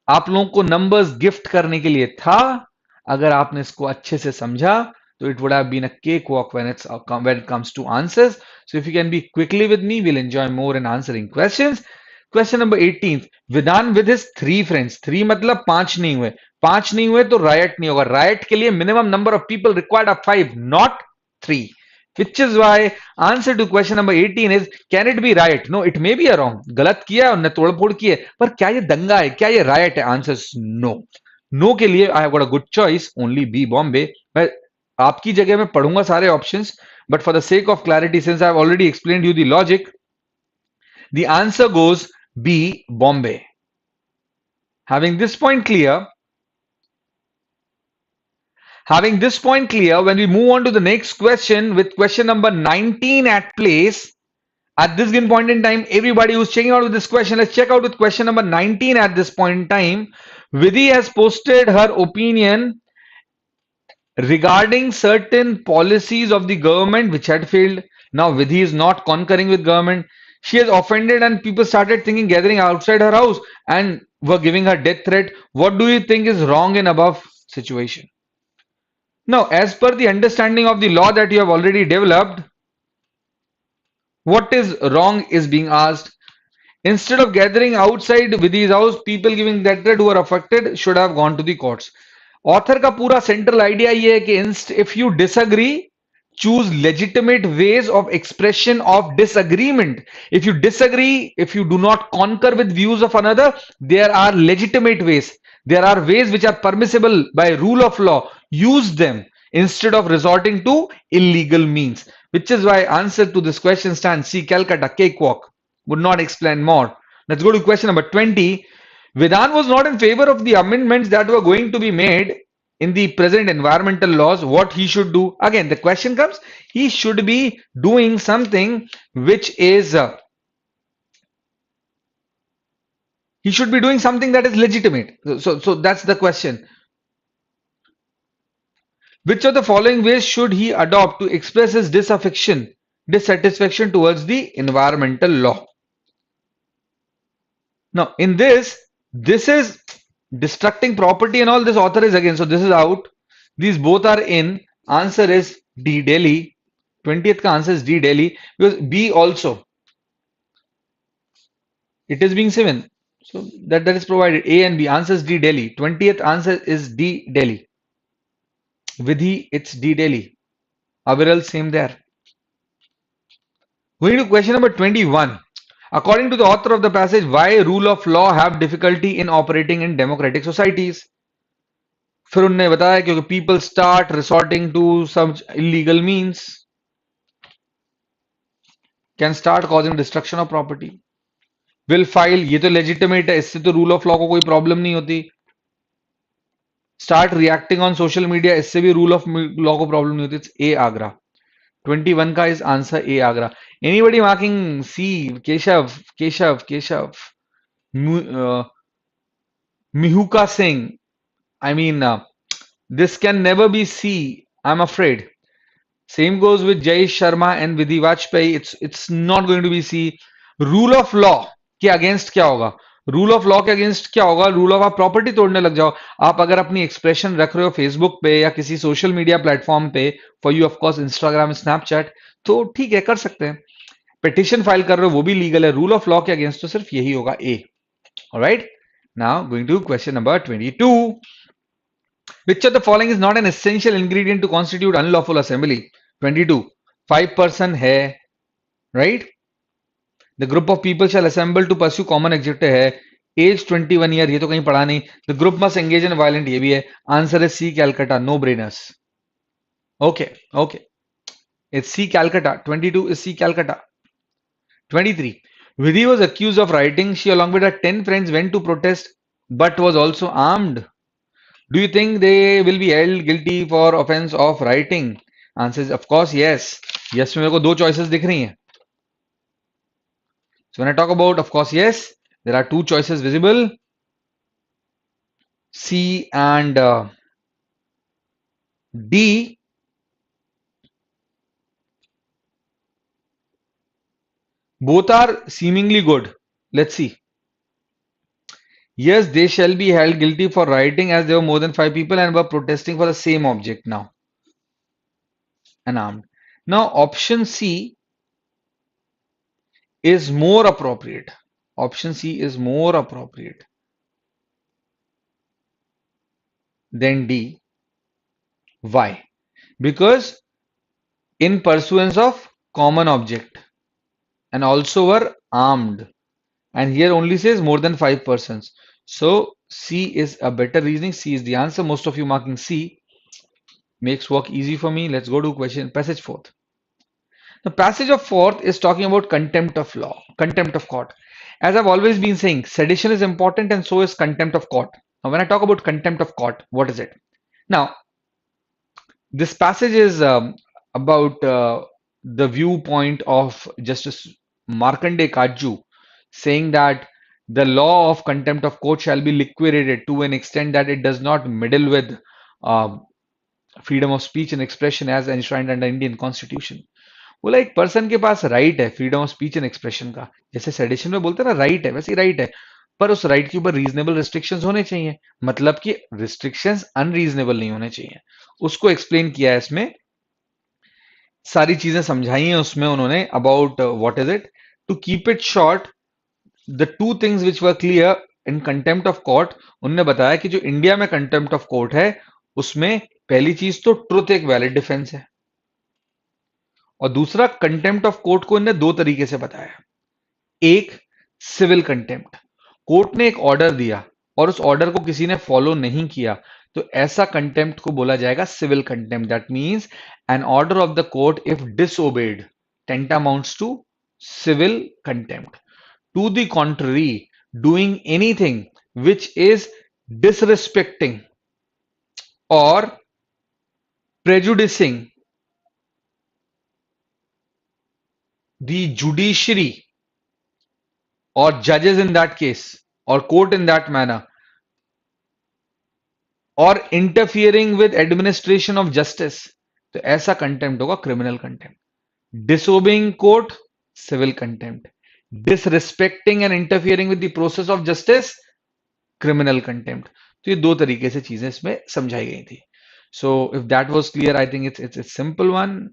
आप लोगों को नंबर्स गिफ्ट करने के लिए था. अगर आपने इसको अच्छे से समझा तो it would have been a cakewalk when it comes to answers. So if you can be quickly with me, we'll enjoy more in answering questions. Question number 18. Vidhan with his 3 friends. 3 मतलब 5 नहीं हुए. 5 नहीं हुए तो riot नहीं होगा. Riot के लिए minimum number of people required are 5, not 3. Which is why answer to question number 18 is, can it be riot? No, it may be a wrong. गलत किया और तोड़फोड़ की है, पर क्या ये दंगा है, क्या ये riot है? Answer is no. No के लिए I have got a good choice, only B Bombay. मैं आपकी जगह में पढ़ूंगा सारे options, but for the sake of clarity, since I have already explained you the logic, the answer goes B Bombay. Having this point clear, when we move on to the next question with question number 19 at place, at this given point in time, everybody who's checking out with this question, let's check out with question number 19 at this point in time. Vidhi has posted her opinion regarding certain policies of the government which had failed. Now Vidhi is not concurring with government. She has offended and people started thinking gathering outside her house and were giving her death threat. What do you think is wrong in above situation? Now, as per the understanding of the law that you have already developed, what is wrong is being asked. Instead of gathering outside Vidhi's house, people giving death threat who are affected should have gone to the courts. Author का पूरा central idea ये है कि if you disagree, choose legitimate ways of expression of disagreement. If you disagree, if you do not concur with views of another, there are legitimate ways. There are ways which are permissible by rule of law. Use them instead of resorting to illegal means. Which is why answer to this question stands C. Calcutta, cakewalk. Would not explain more. Let's go to question number 20. Vidhan was not in favor of the amendments that were going to be made in the present environmental laws. What he should do? Again, the question comes, he should be doing something which is he should be doing something that is legitimate. So that's the question. Which of the following ways should he adopt to express his dissatisfaction towards the environmental law? Now, in this is destructing property and all. This author is again. So this is out. These both are in. Answer is D, Delhi. 20th ka answer is D, Delhi. Because B also. It is being given. So that is provided. A and B. Answer is D, Delhi. 20th answer is D, Delhi. Vidhi, it's D, Delhi. Aviral, same there. Going to question number 21. According to the author of the passage, why rule of law have difficulty in operating in democratic societies? फिर उन्होंने बताया क्योंकि people start resorting to some illegal means. can start causing destruction of property. Will file, ये तो legitimate है, इससे तो rule of law को कोई problem नहीं होती. Start reacting on social media, इससे भी rule of law को problem नहीं होती. It's A Agra. 21 का is answer A Agra. Anybody marking C? Keshav. Mihuka Singh. I mean, this can never be C. I'm afraid. Same goes with Jay Sharma and Vidhi Vajpayee. It's not going to be C. Rule of law के against क्या होगा? Rule of law के against क्या होगा? Rule of आप property तोड़ने लग जाओ. आप अगर अपनी एक्सप्रेशन रख रहे हो फेसबुक पे या किसी सोशल मीडिया प्लेटफॉर्म पे, for you of course Instagram, Snapchat, तो ठीक है, कर सकते हैं. पिटिशन फाइल कर रहे हो वो भी लीगल है. रूल ऑफ लॉ के अगेंस्ट तो सिर्फ यही होगा, A. All right, now going to question number 22. Which of the following is not an essential ingredient to constitute unlawful assembly? 22. 5% है, right? The group of people shall assemble to pursue common objective है. Age 21 year, ये तो कहीं पढ़ा नहीं. The group must engage in violent, ये भी है. Answer is C Calcutta, no brainers. Okay. It's C Calcutta. 22 is C Calcutta. 23. Vidhi was accused of rioting. She along with her 10 friends went to protest but was also armed. Do you think they will be held guilty for offense of rioting? Answer is of course yes. Yes में मेरे को दो choices दिख रही हैं. So when I talk about of course yes, there are two choices visible, C and D. Both are seemingly good. Let's see. Yes, they shall be held guilty for rioting as there were more than 5 people and were protesting for the same object now. Unarmed. Now option C is more appropriate. Option C is more appropriate than D. Why? Because in pursuance of common object and also were armed. And here only says more than 5 persons. So C is a better reasoning. C is the answer. Most of you marking C makes work easy for me. Let's go to passage fourth. The passage of fourth is talking about contempt of law, contempt of court. As I've always been saying, sedition is important and so is contempt of court. Now, when I talk about contempt of court, what is it? Now, this passage is about the viewpoint of Justice Markandeya Kaju, saying that the law of contempt of court shall be liquidated to an extent that it does not meddle with freedom of speech and expression as enshrined under Indian Constitution. बोला एक person के पास right है freedom of speech and expression का, जैसे sedition में बोलते हैं ना राइट है, वैसे ही राइट है, पर उस राइट के ऊपर रीजनेबल रिस्ट्रिक्शंस होने चाहिए, मतलब कि रिस्ट्रिक्शंस अनरीजनेबल नहीं होने चाहिए. उसको एक्सप्लेन किया है इसमें, सारी चीजें समझाई हैं उसमें उन्होंने about what is it. To keep it short, the two things which were clear in contempt of court, उन्होंने बताया कि जो इंडिया में कंटेम्प्ट ऑफ कोर्ट है उसमें पहली चीज तो ट्रुथ एक वैलिड डिफेंस है, और दूसरा कंटेम्प्ट ऑफ कोर्ट को इन्होंने दो तरीके से बताया. एक सिविल कंटेम्प्ट, कोर्ट ने एक ऑर्डर दिया और उस ऑर्डर को किसी ने फॉलो नहीं किया तो ऐसा कंटेम्प्ट को बोला जाएगा civil contempt. That means an order of the court if disobeyed tantamounts to civil contempt. To the contrary, doing anything which is disrespecting or prejudicing the judiciary or judges in that case or court in that manner, or interfering with administration of justice, तो ऐसा contempt होगा criminal contempt. disobeying court, civil contempt. disrespecting and interfering with the process of justice, criminal contempt. तो ये दो तरीके से चीजें इसमें समझाई गई थी. So if that was clear, I think it's simple one.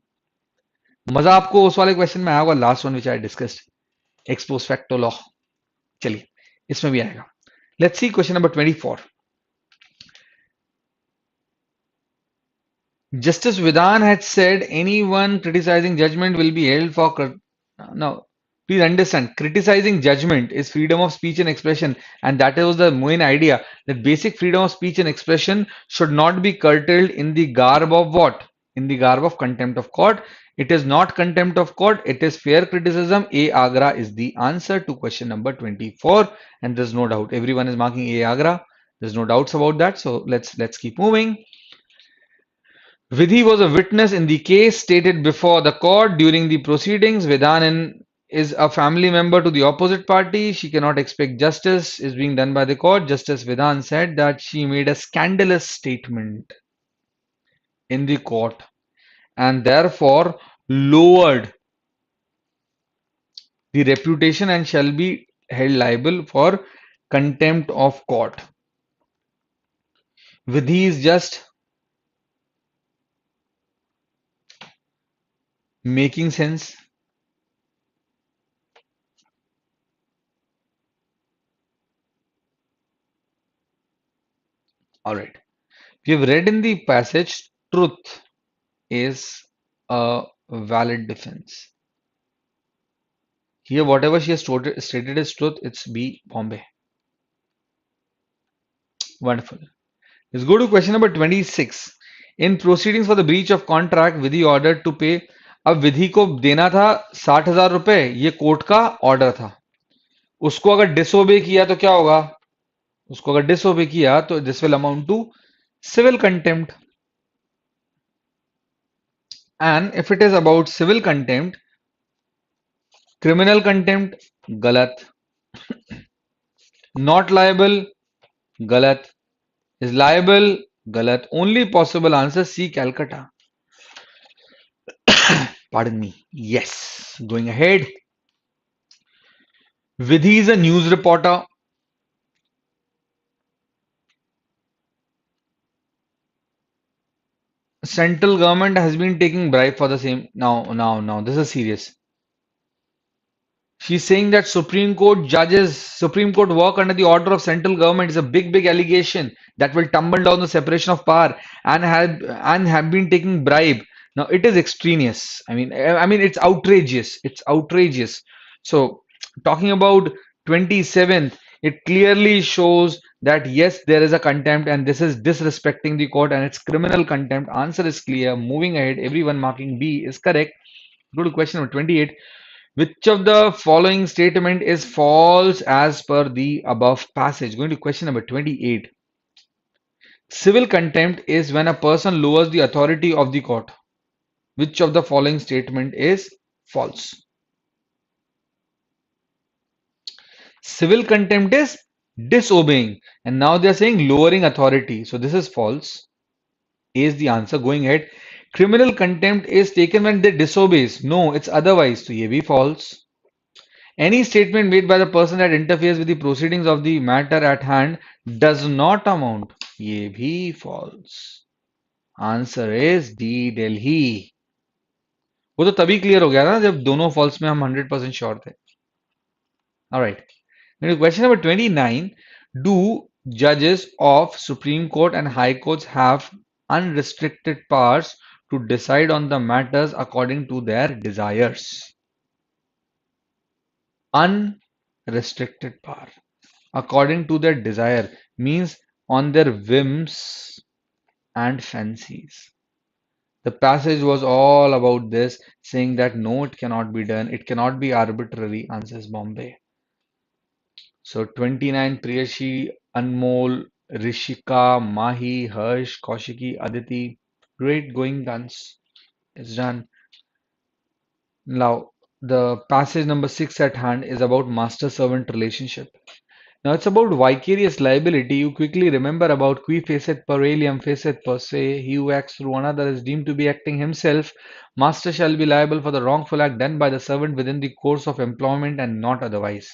मजा आपको उस वाले क्वेश्चन में आया होगा, last one which I discussed, x post facto law. चलिए इसमें भी आएगा. Let's see question number 24. Justice Vidhan had said anyone criticizing judgment will be held for. Now, please understand, criticizing judgment is freedom of speech and expression, and that was the main idea, that basic freedom of speech and expression should not be curtailed in the garb of what? In the garb of contempt of court. It is not contempt of court, it is fair criticism. A Agra is the answer to question number 24, and there's no doubt. Everyone is marking A Agra. There's no doubts about that. So let's keep moving. Vidhi was a witness in the case stated before the court during the proceedings. Vedhanan is a family member to the opposite party. She cannot expect justice is being done by the court. Justice Vedhan said that she made a scandalous statement in the court and therefore lowered the reputation and shall be held liable for contempt of court. Vidhi is just making sense. All right. We have read in the passage, truth is a valid defense. Here, whatever she has stated is truth, it's B, Bombay. Wonderful. Let's go to question number 26. In proceedings for the breach of contract, Vidhi ordered to pay. अब विधि को देना था 60,000 रुपए, ये court का order था. उसको अगर डिसोबे किया तो क्या होगा? उसको अगर डिसोबे किया तो this will amount to civil contempt. And if it is about civil contempt, criminal contempt, galat. Not liable, galat. Is liable, galat. Only possible answer C, Calcutta. Pardon me. Yes. Going ahead. Vidhi is a news reporter. Central government has been taking bribe for the same. Now. This is serious. She's saying that Supreme Court judges, Supreme Court work under the order of central government is a big allegation that will tumble down the separation of power and have been taking bribe. Now it is extraneous. I mean it's outrageous. It's outrageous. So talking about 27th, it clearly shows that yes, there is a contempt and this is disrespecting the court and it's criminal contempt. Answer is clear. Moving ahead, everyone marking B is correct. Go to question number 28. Which of the following statement is false as per the above passage? Going to question number 28. Civil contempt is when a person lowers the authority of the court. Which of the following statement is false? Civil contempt is disobeying, and now they are saying lowering authority. So this is false. A is the answer. Going ahead. Criminal contempt is taken when they disobeys. No, it's otherwise. So ye be false. Any statement made by the person that interferes with the proceedings of the matter at hand does not amount. ये भी false. Answer is D, Delhi. वो तो तभी clear हो गया ना जब दोनों false में हम 100% श्योर थे. Alright. Now question number 29. Do judges of Supreme Court and High Courts have unrestricted powers to decide on the matters according to their desires? Unrestricted power. According to their desire means on their whims and fancies. The passage was all about this, saying that no, it cannot be done, it cannot be arbitrary, answers Bombay. So 29, Priyashi, Anmol, Rishika, Mahi, Harsh, Kaushiki, Aditi, great going guns. It's done. Now, the passage number 6 at hand is about master-servant relationship. Now it's about vicarious liability. You quickly remember about qui facet per alium facet per se. He who acts through another is deemed to be acting himself. Master shall be liable for the wrongful act done by the servant within the course of employment and not otherwise.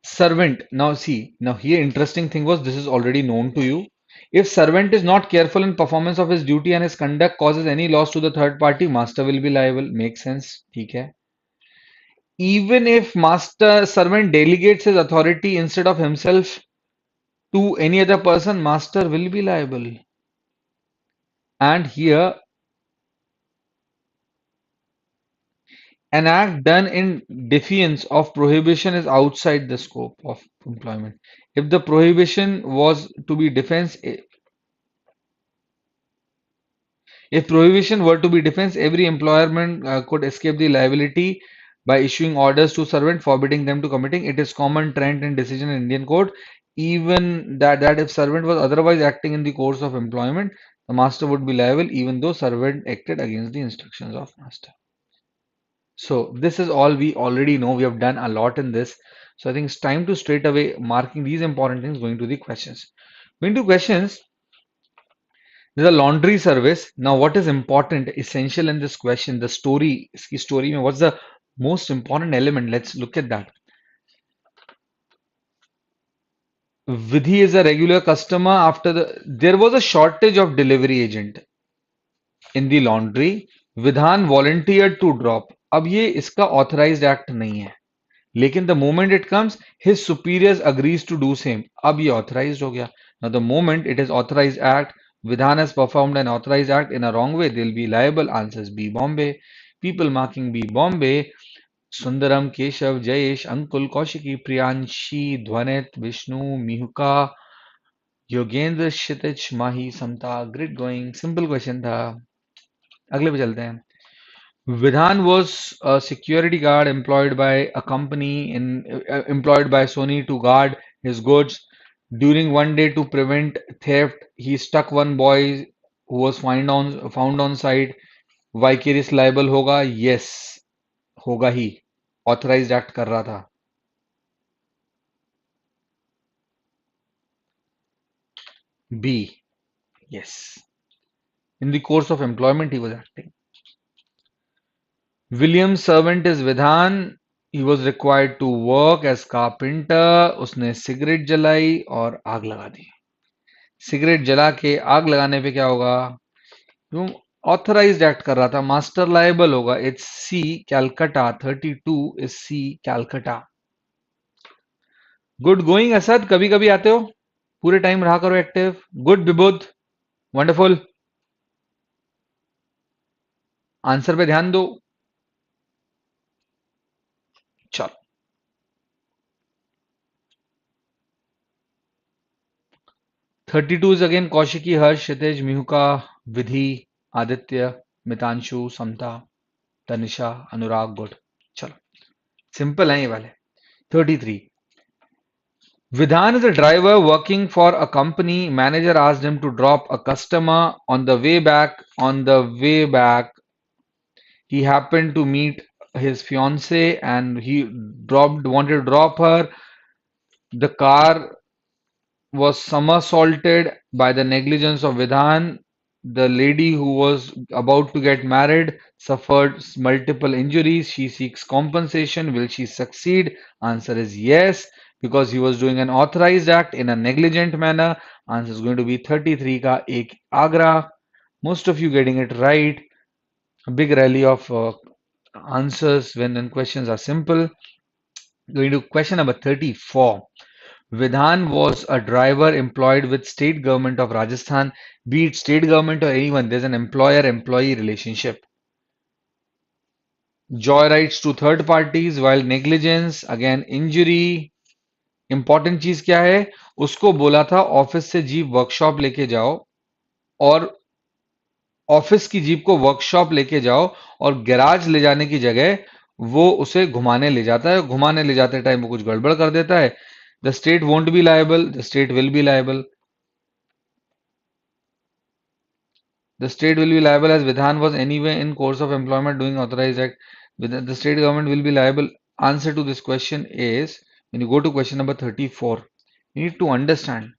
Servant. Now see, now here interesting thing was this is already known to you. If servant is not careful in performance of his duty and his conduct causes any loss to the third party, master will be liable. Makes sense. ठीक है. Even if master servant delegates his authority instead of himself to any other person, master will be liable. And here, an act done in defiance of prohibition is outside the scope of employment. If the prohibition was to be defense, If prohibition were to be defense, every employment could escape the liability by issuing orders to servant forbidding them to committing. It is common trend and decision in Indian code, even that if servant was otherwise acting in the course of employment, the master would be liable even though servant acted against the instructions of master. So this is all we already know. We have done a lot in this. So I think it's time to straight away marking these important things going to the questions. Going to questions, there's a laundry service. Now, what is important, essential in this question? The story, iski story mein what's the most important element? Let's look at that. Vidhi is a regular customer after there was a shortage of delivery agent in the laundry. Vidhan volunteered to drop. अब ये इसका authorized act नहीं है. लेकिन the moment it comes, his superiors agrees to do same. अब ये authorized हो गया. Now the moment it is authorized act, Vidhan has performed an authorized act in a wrong way, they'll be liable. Answers B. Bombay. People marking B. Bombay. Sundaram, Keshav, Jayesh, Ankul, Kaushiki, Priyanshi, Dhwanit, Vishnu, Mihuka, Yogendra, Kshitij, Mahi, Samta. Grid going. Simple question था. अगले पे चलते हैं. Vidhan was a security guard employed by a company employed by Sony to guard his goods. During one day to prevent theft, he stuck one boy who was found on site. Vicarious liable होगा? Yes, होगा ही. Authorized act कर रहा था. B. Yes. In the course of employment, he was acting. William's servant is Vidhan. He was required to work as carpenter. उसने cigarette जलाई और आग लगा दी. सिगरेट जला के आग लगाने पे क्या होगा? वो ऑथराइज्ड एक्ट कर रहा था. मास्टर लायबल होगा. It's C Calcutta. 32 is C Calcutta. Good going Asad. कभी कभी आते हो. पूरे टाइम रहा करो active. Good Vibudh. Wonderful. Answer पे ध्यान दो. चलो. 32 is again Kaushiki, Harsh, Kshitij, Mihuka, Vidhi, Aditya, Mitanshu, Samta, Tanisha, Anurag, Good. चलो. सिंपल है ये वाले. 33. Vidhan is a driver working for a company. Manager asked him to drop a customer on the way back. On the way back, he happened to meet his fiance and wanted to drop her. The car was somersaulted by the negligence of Vidhan. The lady who was about to get married suffered multiple injuries. She seeks compensation. Will she succeed? Answer is yes, because he was doing an authorized act in a negligent manner. Answer is going to be 33 ka ek Agra. Most of you getting it right. A big rally of answers when questions are simple. Going to question number 34. Vidhan was a driver employed with state government of Rajasthan. Be it state government or anyone, there's an employer-employee relationship. Joyrides to third parties while negligence, again injury. Important चीज क्या है? उसको बोला था office से jeep workshop लेके जाओ और ऑफिस की जीप को वर्कशॉप लेके जाओ और गैराज ले जाने की जगह वो उसे घुमाने ले जाता है. घुमाने ले जाते टाइम वो कुछ गड़बड़ कर देता है. The state won't be liable, the state will be liable. The state will be liable as Vidhan was anyway in course of employment doing authorized act. The state government will be liable. Answer to this question is, when you go to question number 34, you need to understand.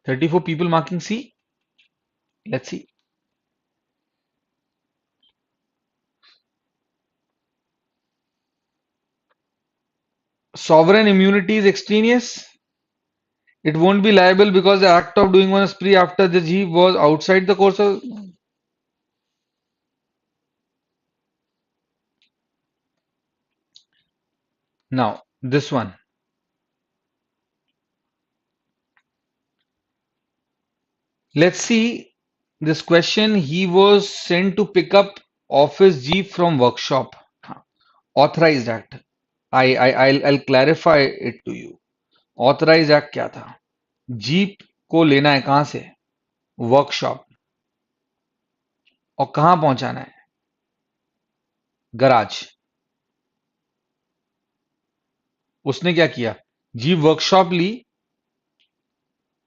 34 people marking C. Let's see. Sovereign immunity is extraneous. It won't be liable because the act of doing one spree after the G was outside the course of. Now, this one. Let's see this question. He was sent to pick up office jeep from workshop. Authorized act. I'll clarify it to you. Authorized act क्या था? Jeep को लेना है कहां से? Workshop, और कहां पहुंचाना है? गराज। उसने क्या किया? जीप वर्कशॉप ली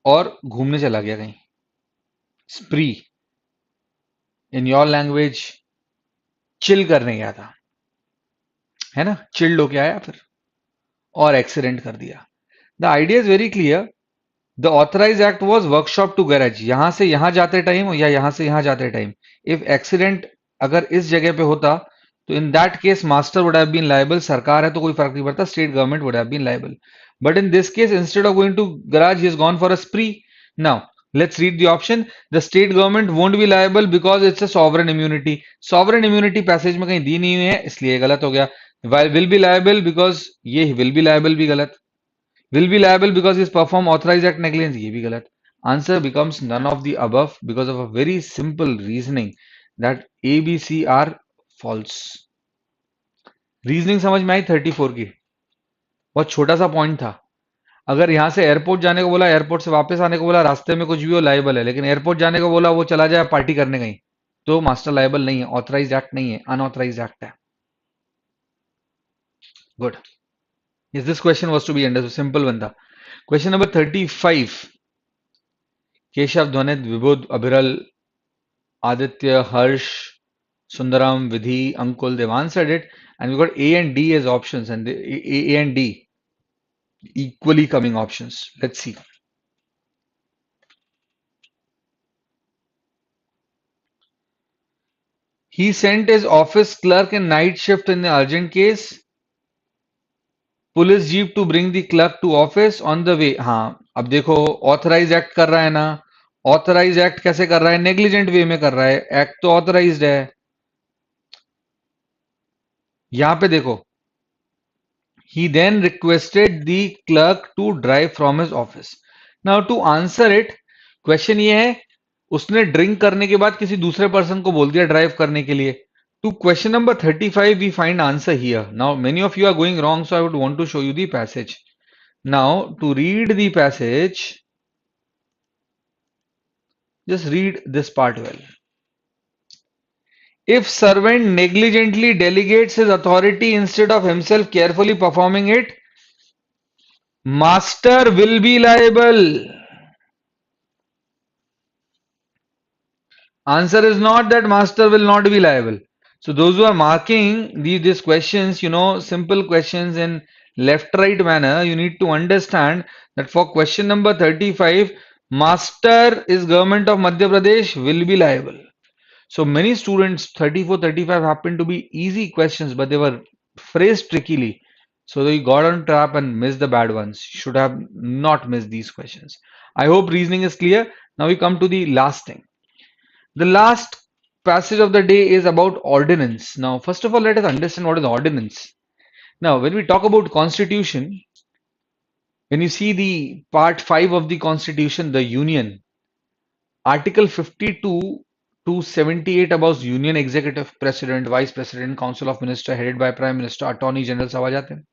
और घूमने चला गया कहीं, स्प्री, इन योर लैंग्वेज चिल करने गया था, है ना, चिल्ड होके आया फिर और एक्सीडेंट कर दिया। The idea is very clear, the authorise act was workshop to garage, यहां से यहां जाते टाइम या यहां से यहां जाते टाइम, इफ एक्सीडेंट अगर इस जगह पे होता तो in that case master would have been liable, सरकार है तो कोई फर्क नहीं पड़ता, state government would have been liable, but in this case instead of going to garage he has gone for a spree. Now let's read the option. The state government won't be liable because it's a sovereign immunity. Sovereign immunity passage में कहीं दी नहीं हुई है, इसलिए गलत हो गया. While will be liable because ये will be liable भी गलत, will be liable because he's performed authorized act negligence, ये भी गलत. Answer becomes none of the above because of a very simple reasoning that A, B, C are false. Reasoning समझ में आई 34 की? बहुत छोटा सा पॉइंट था. अगर यहां से एयरपोर्ट जाने को बोला, एयरपोर्ट से वापस आने को बोला, रास्ते में कुछ भी हो लाइबल है, लेकिन एयरपोर्ट जाने को बोला वो चला जाए पार्टी करने कहीं, तो मास्टर लाइबल नहीं है, ऑथराइज एक्ट नहीं है, अनऑथराइज एक्ट है. Good. Yes, this question was to be understood. Simple one था. Question number 35. Keshav, ध्वनित, विबुध, Abhiral, Aditya, Harsh, Sundaram, Vidhi, Ankul, they've answered it, and we've got A and D as options, and A and D equally coming options. Let's see. He sent his office clerk in night shift in the urgent case. Police jeep to bring the clerk to office on the way. हाँ, अब देखो authorise act कर रहा है ना. Authorise act कैसे कर रहा है? नेग्लिजेंट वे में कर रहा है. एक्ट तो ऑथराइज्ड है. यहां पे देखो, he then requested the clerk to drive from his office. Now to answer it, question ये है, उसने ड्रिंक करने के बाद किसी दूसरे पर्सन को बोल दिया ड्राइव करने के लिए. To question number 35, we find answer here. Now many of you are going wrong, so I would want to show you the passage. Now to read the passage, just read this part well. If servant negligently delegates his authority instead of himself carefully performing it, master will be liable. Answer is not that master will not be liable. So those who are marking these questions, simple questions in left-right manner, you need to understand that for question number 35, master is government of Madhya Pradesh will be liable. So many students, 34, 35 happen to be easy questions, but they were phrased trickily. So they got on trap and missed the bad ones. Should have not missed these questions. I hope reasoning is clear. Now we come to the last thing. The last passage of the day is about ordinance. Now, first of all, let us understand what is ordinance. Now, when we talk about constitution, when you see the part 5 of the constitution, the union, article 52 to 78 about union executive, president, vice president, council of minister headed by prime minister, attorney general सब आ जाते हैं.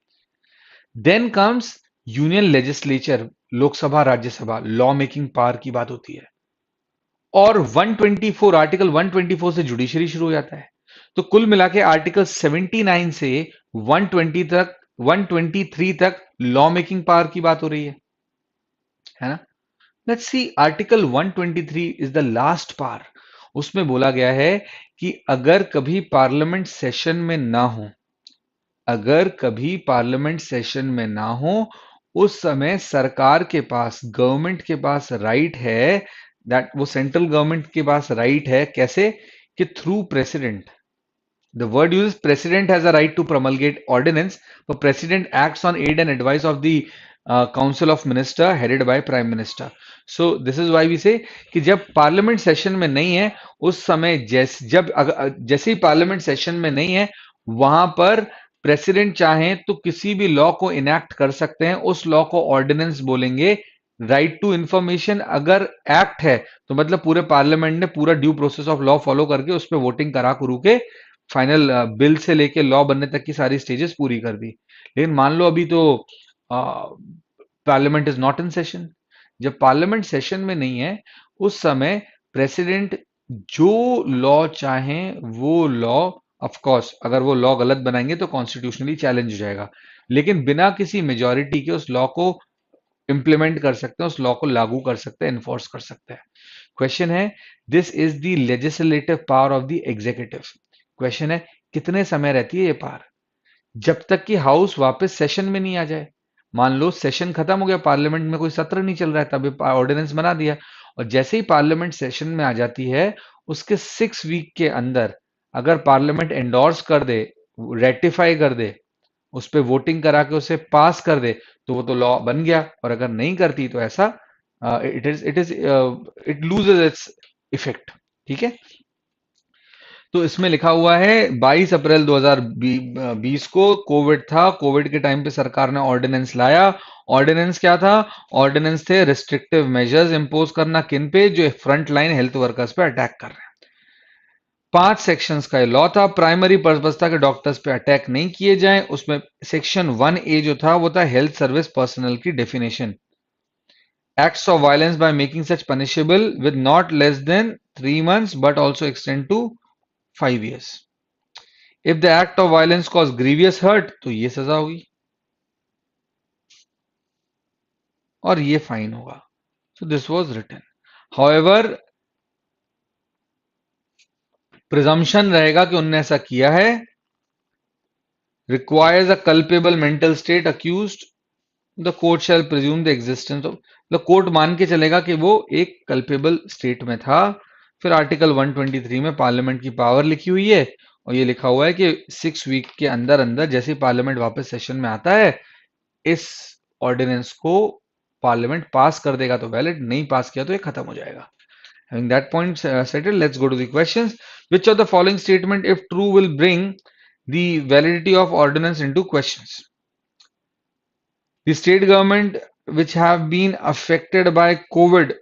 Then comes union legislature, लोक सभा, राज्य सभा, law making power की बात होती है. और 124, आर्टिकल 124 से जुडिशरी शुरू हो जाता है. तो कुल मिला के आर्टिकल 79 से 123 तक लॉ मेकिंग पावर की बात हो रही है ना. Let's see, article 123 is the last part. उसमें बोला गया है कि अगर कभी पार्लियामेंट सेशन में ना हो, अगर कभी पार्लियामेंट सेशन में ना हो, उस समय सरकार के पास, गवर्नमेंट के पास राइट है, दैट वो सेंट्रल गवर्नमेंट के पास राइट है, कैसे? कि through president. The word use president has a right to promulgate ordinance, but president acts on aid and advice of the council of minister headed by prime minister. So this is why we say कि जब parliament session में नहीं है, उस समय जैसे ही parliament session में नहीं है, वहां पर प्रेसिडेंट चाहे तो किसी भी लॉ को इनैक्ट कर सकते हैं. उस लॉ को ऑर्डिनेंस बोलेंगे. राइट टू इंफॉर्मेशन अगर एक्ट है तो मतलब पूरे पार्लियामेंट ने पूरा due process of law follow करके उस पर वोटिंग करा करू के फाइनल बिल से लेके लॉ बनने तक की सारी स्टेजेस पूरी कर दी. लेकिन मान लो अभी तो parliament is not in session. जब पार्लियामेंट सेशन में नहीं है, उस समय प्रेसिडेंट जो लॉ चाहें वो लॉ, ऑफ कोर्स अगर वो लॉ गलत बनाएंगे तो कॉन्स्टिट्यूशनली चैलेंज हो जाएगा, लेकिन बिना किसी मेजॉरिटी के उस लॉ को इंप्लीमेंट कर सकते हैं, उस लॉ को लागू कर सकते हैं, इन्फोर्स कर सकते हैं। क्वेश्चन है, this is the legislative power of the executive. Question है, कितने समय रहती है ये पावर? जब तक कि हाउस वापस सेशन में नहीं आ जाए। मान लो सेशन खत्म हो गया, पार्लियामेंट में कोई सत्र नहीं चल रहा है, तभी ऑर्डिनेंस बना दिया, और जैसे ही पार्लियामेंट सेशन में आ जाती है, उसके 6 वीक के अंदर अगर पार्लियामेंट एंडोर्स कर दे, रेटिफाई कर दे, उस पर वोटिंग करा के उसे पास कर दे, तो वो तो लॉ बन गया। और अगर नहीं करती तो ऐसा इट लूजेस इट्स इफेक्ट। ठीक है, तो इसमें लिखा हुआ है 22 अप्रैल 2020 को कोविड था, कोविड के टाइम पे सरकार ने ऑर्डिनेंस लाया। ऑर्डिनेंस क्या था? ऑर्डिनेंस थे रिस्ट्रिक्टिव मेजर्स इंपोज करना, किन पे? जो फ्रंट लाइन हेल्थ वर्कर्स पे अटैक कर रहे हैं। 5 सेक्शंस का ये लॉ था। प्राइमरी पर्पस था कि डॉक्टर्स पे अटैक नहीं किए जाएं। उसमें सेक्शन 1A जो था वो था हेल्थ सर्विस पर्सनल की definition, acts of violence by making such punishable with not less than 3 months but also extend to 5 years. If the act of violence cause grievous hurt तो ये सजा होगी और ये फाइन होगा। So this was written. However, presumption रहेगा कि उनने ऐसा किया है। requires a culpable mental state accused, the court shall presume the existence of, the court मान के चलेगा कि वो एक कल्पेबल स्टेट में था। फिर आर्टिकल 123 में पार्लियामेंट की पावर लिखी हुई है, और ये लिखा हुआ है कि 6 वीक के अंदर अंदर जैसे ही पार्लियामेंट वापस सेशन में आता है, इस ऑर्डिनेंस को पार्लियामेंट पास कर देगा तो वैलिड, नहीं पास किया तो ये खत्म हो जाएगा। Having that point settled, let's go to the questions. Which of the following statement, if true, will bring the validity of ordinance into questions? The state government which have been affected by COVID,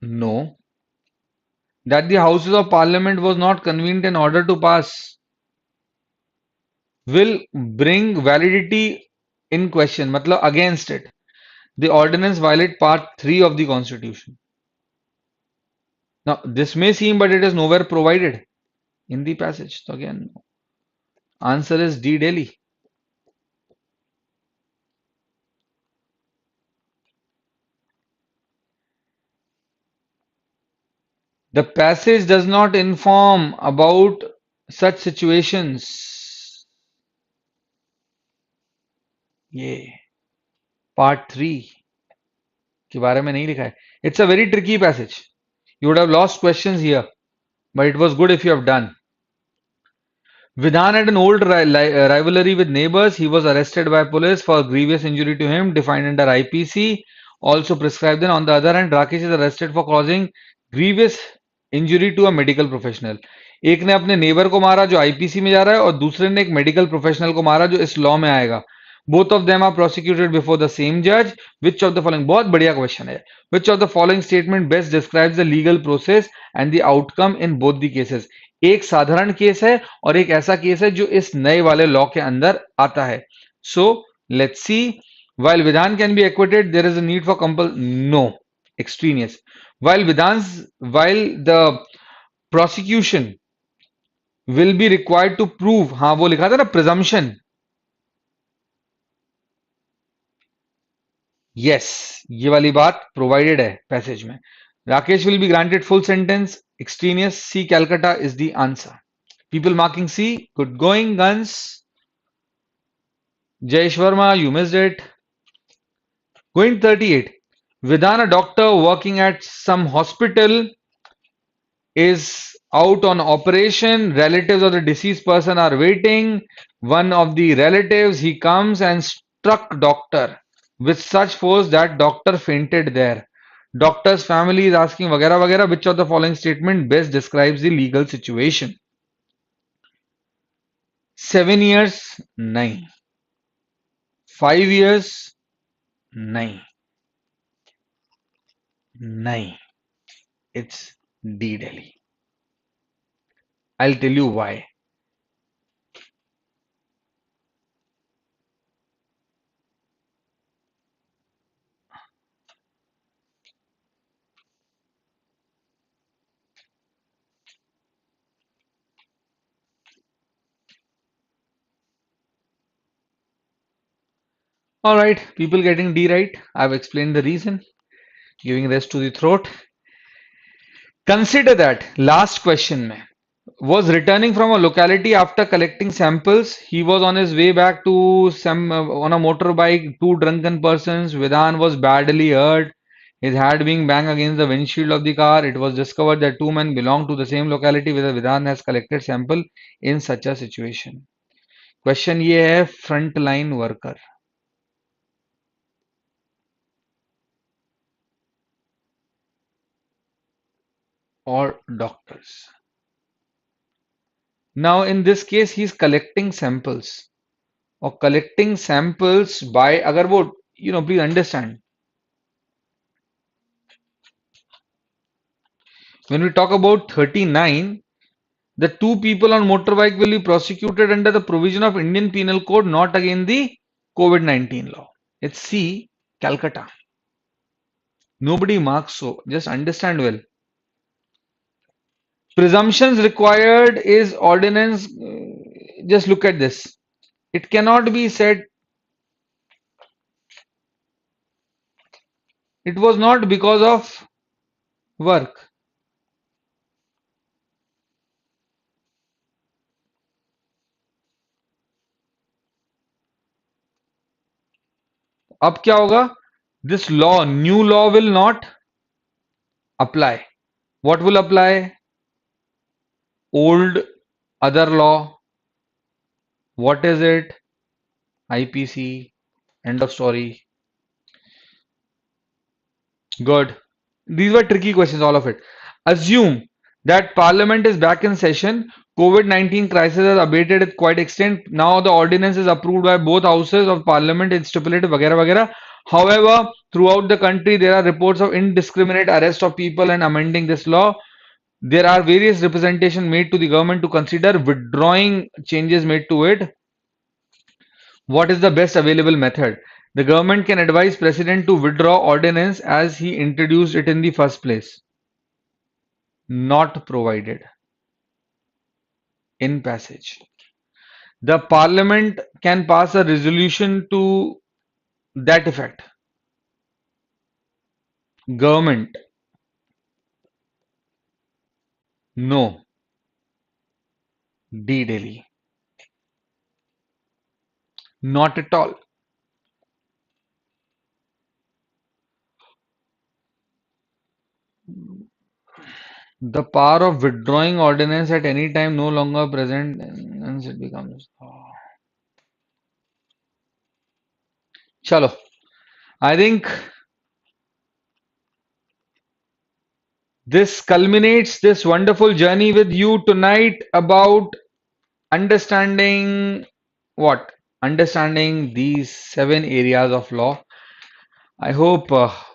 no. That the houses of parliament was not convened in order to pass, will bring validity in question, मतलब against it. The ordinance violate part 3 of the constitution. Now this may seem, but it is nowhere provided in the passage. So again, answer is D, Delhi. The passage does not inform about such situations. ये part 3 के बारे में नहीं लिखा है. It's a very tricky passage. You would have lost questions here, but it was good if you have done. Vidhan had an old rivalry with neighbors. He was arrested by police for grievous injury to him, defined under IPC, also prescribed. Then, on the other hand, Rakesh is arrested for causing grievous injury to a medical professional. एक ने अपने neighbour को मारा जो IPC में जा रहा है, और दूसरे ने एक मेडिकल प्रोफेशनल को मारा जो इस लॉ में आएगा. Both of them are prosecuted before the same जज. विच ऑफ द फॉलोइंग, बहुत बढ़िया क्वेश्चन है, which of the following statement best describes the legal process and the outcome in both the cases? एक साधारण case है और एक ऐसा केस है जो इस नए वाले लॉ के अंदर आता है. So let's see. While Vidhan can be acquitted, there is a need for no, extraneous. While the prosecution will be required to prove, हाँ वो लिखा था ना presumption. Yes, ये वाली बात provided है passage में. Rakesh will be granted full sentence. Extraneous, C Calcutta is the answer. People marking C, good going, Guns. Jay Sharma, you missed it. Going 38. Vidhan, a doctor working at some hospital, is out on operation. Relatives of the deceased person are waiting. One of the relatives, he comes and struck doctor with such force that doctor fainted there. Doctor's family is asking वगैरह वगैरह. Which of the following statement best describes the legal situation? 7 years, नहीं. 5 years, नहीं. नहीं. It's D, Delhi. I'll tell you why. All right, people getting D right. I've explained the reason, giving rest to the throat. Consider that last question में was returning from a locality after collecting samples. He was on his way back to some on a motorbike. Two drunken persons. Vidhan was badly hurt. His head being banged against the windshield of the car. It was discovered that two men belonged to the same locality where Vidhan has collected sample in such a situation. Question ये है front line worker or doctors. Now in this case he is collecting samples or collecting samples by अगर वो please understand. When we talk about 39, the two people on motorbike will be prosecuted under the provision of Indian Penal Code, not against the COVID-19 law. It's C, Calcutta. Nobody marks so. Just understand well. Presumptions required is ordinance. Just look at this. It cannot be said it was not because of work. अब क्या होगा? This law, new law will not apply. What will apply? Old other law. What is it? IPC. End of story. Good. These were tricky questions, all of it. Assume that Parliament is back in session. COVID-19 crisis has abated to quite extent. Now the ordinance is approved by both houses of Parliament. It's stipulated, vagera, vagera. However, throughout the country, there are reports of indiscriminate arrest of people and amending this law. There are various representations made to the government to consider withdrawing changes made to it. What is the best available method? The government can advise President to withdraw ordinance as he introduced it in the first place. Not provided in passage. The Parliament can pass a resolution to that effect. Government. No. D. Delhi. Not at all. The power of withdrawing ordinance at any time no longer present, hence it becomes. Chalo. I think this culminates this wonderful journey with you tonight about understanding what? Understanding these 7 areas of law. I hope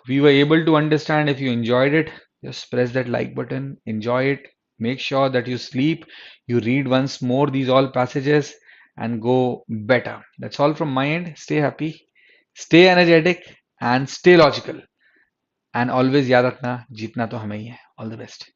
we were able to understand. If you enjoyed it, just press that like button, enjoy it. Make sure that you sleep, you read once more these all passages and go better. That's all from my end. Stay happy, stay energetic, and stay logical. And always याद रखना जीतना तो हमें ही है. All the best.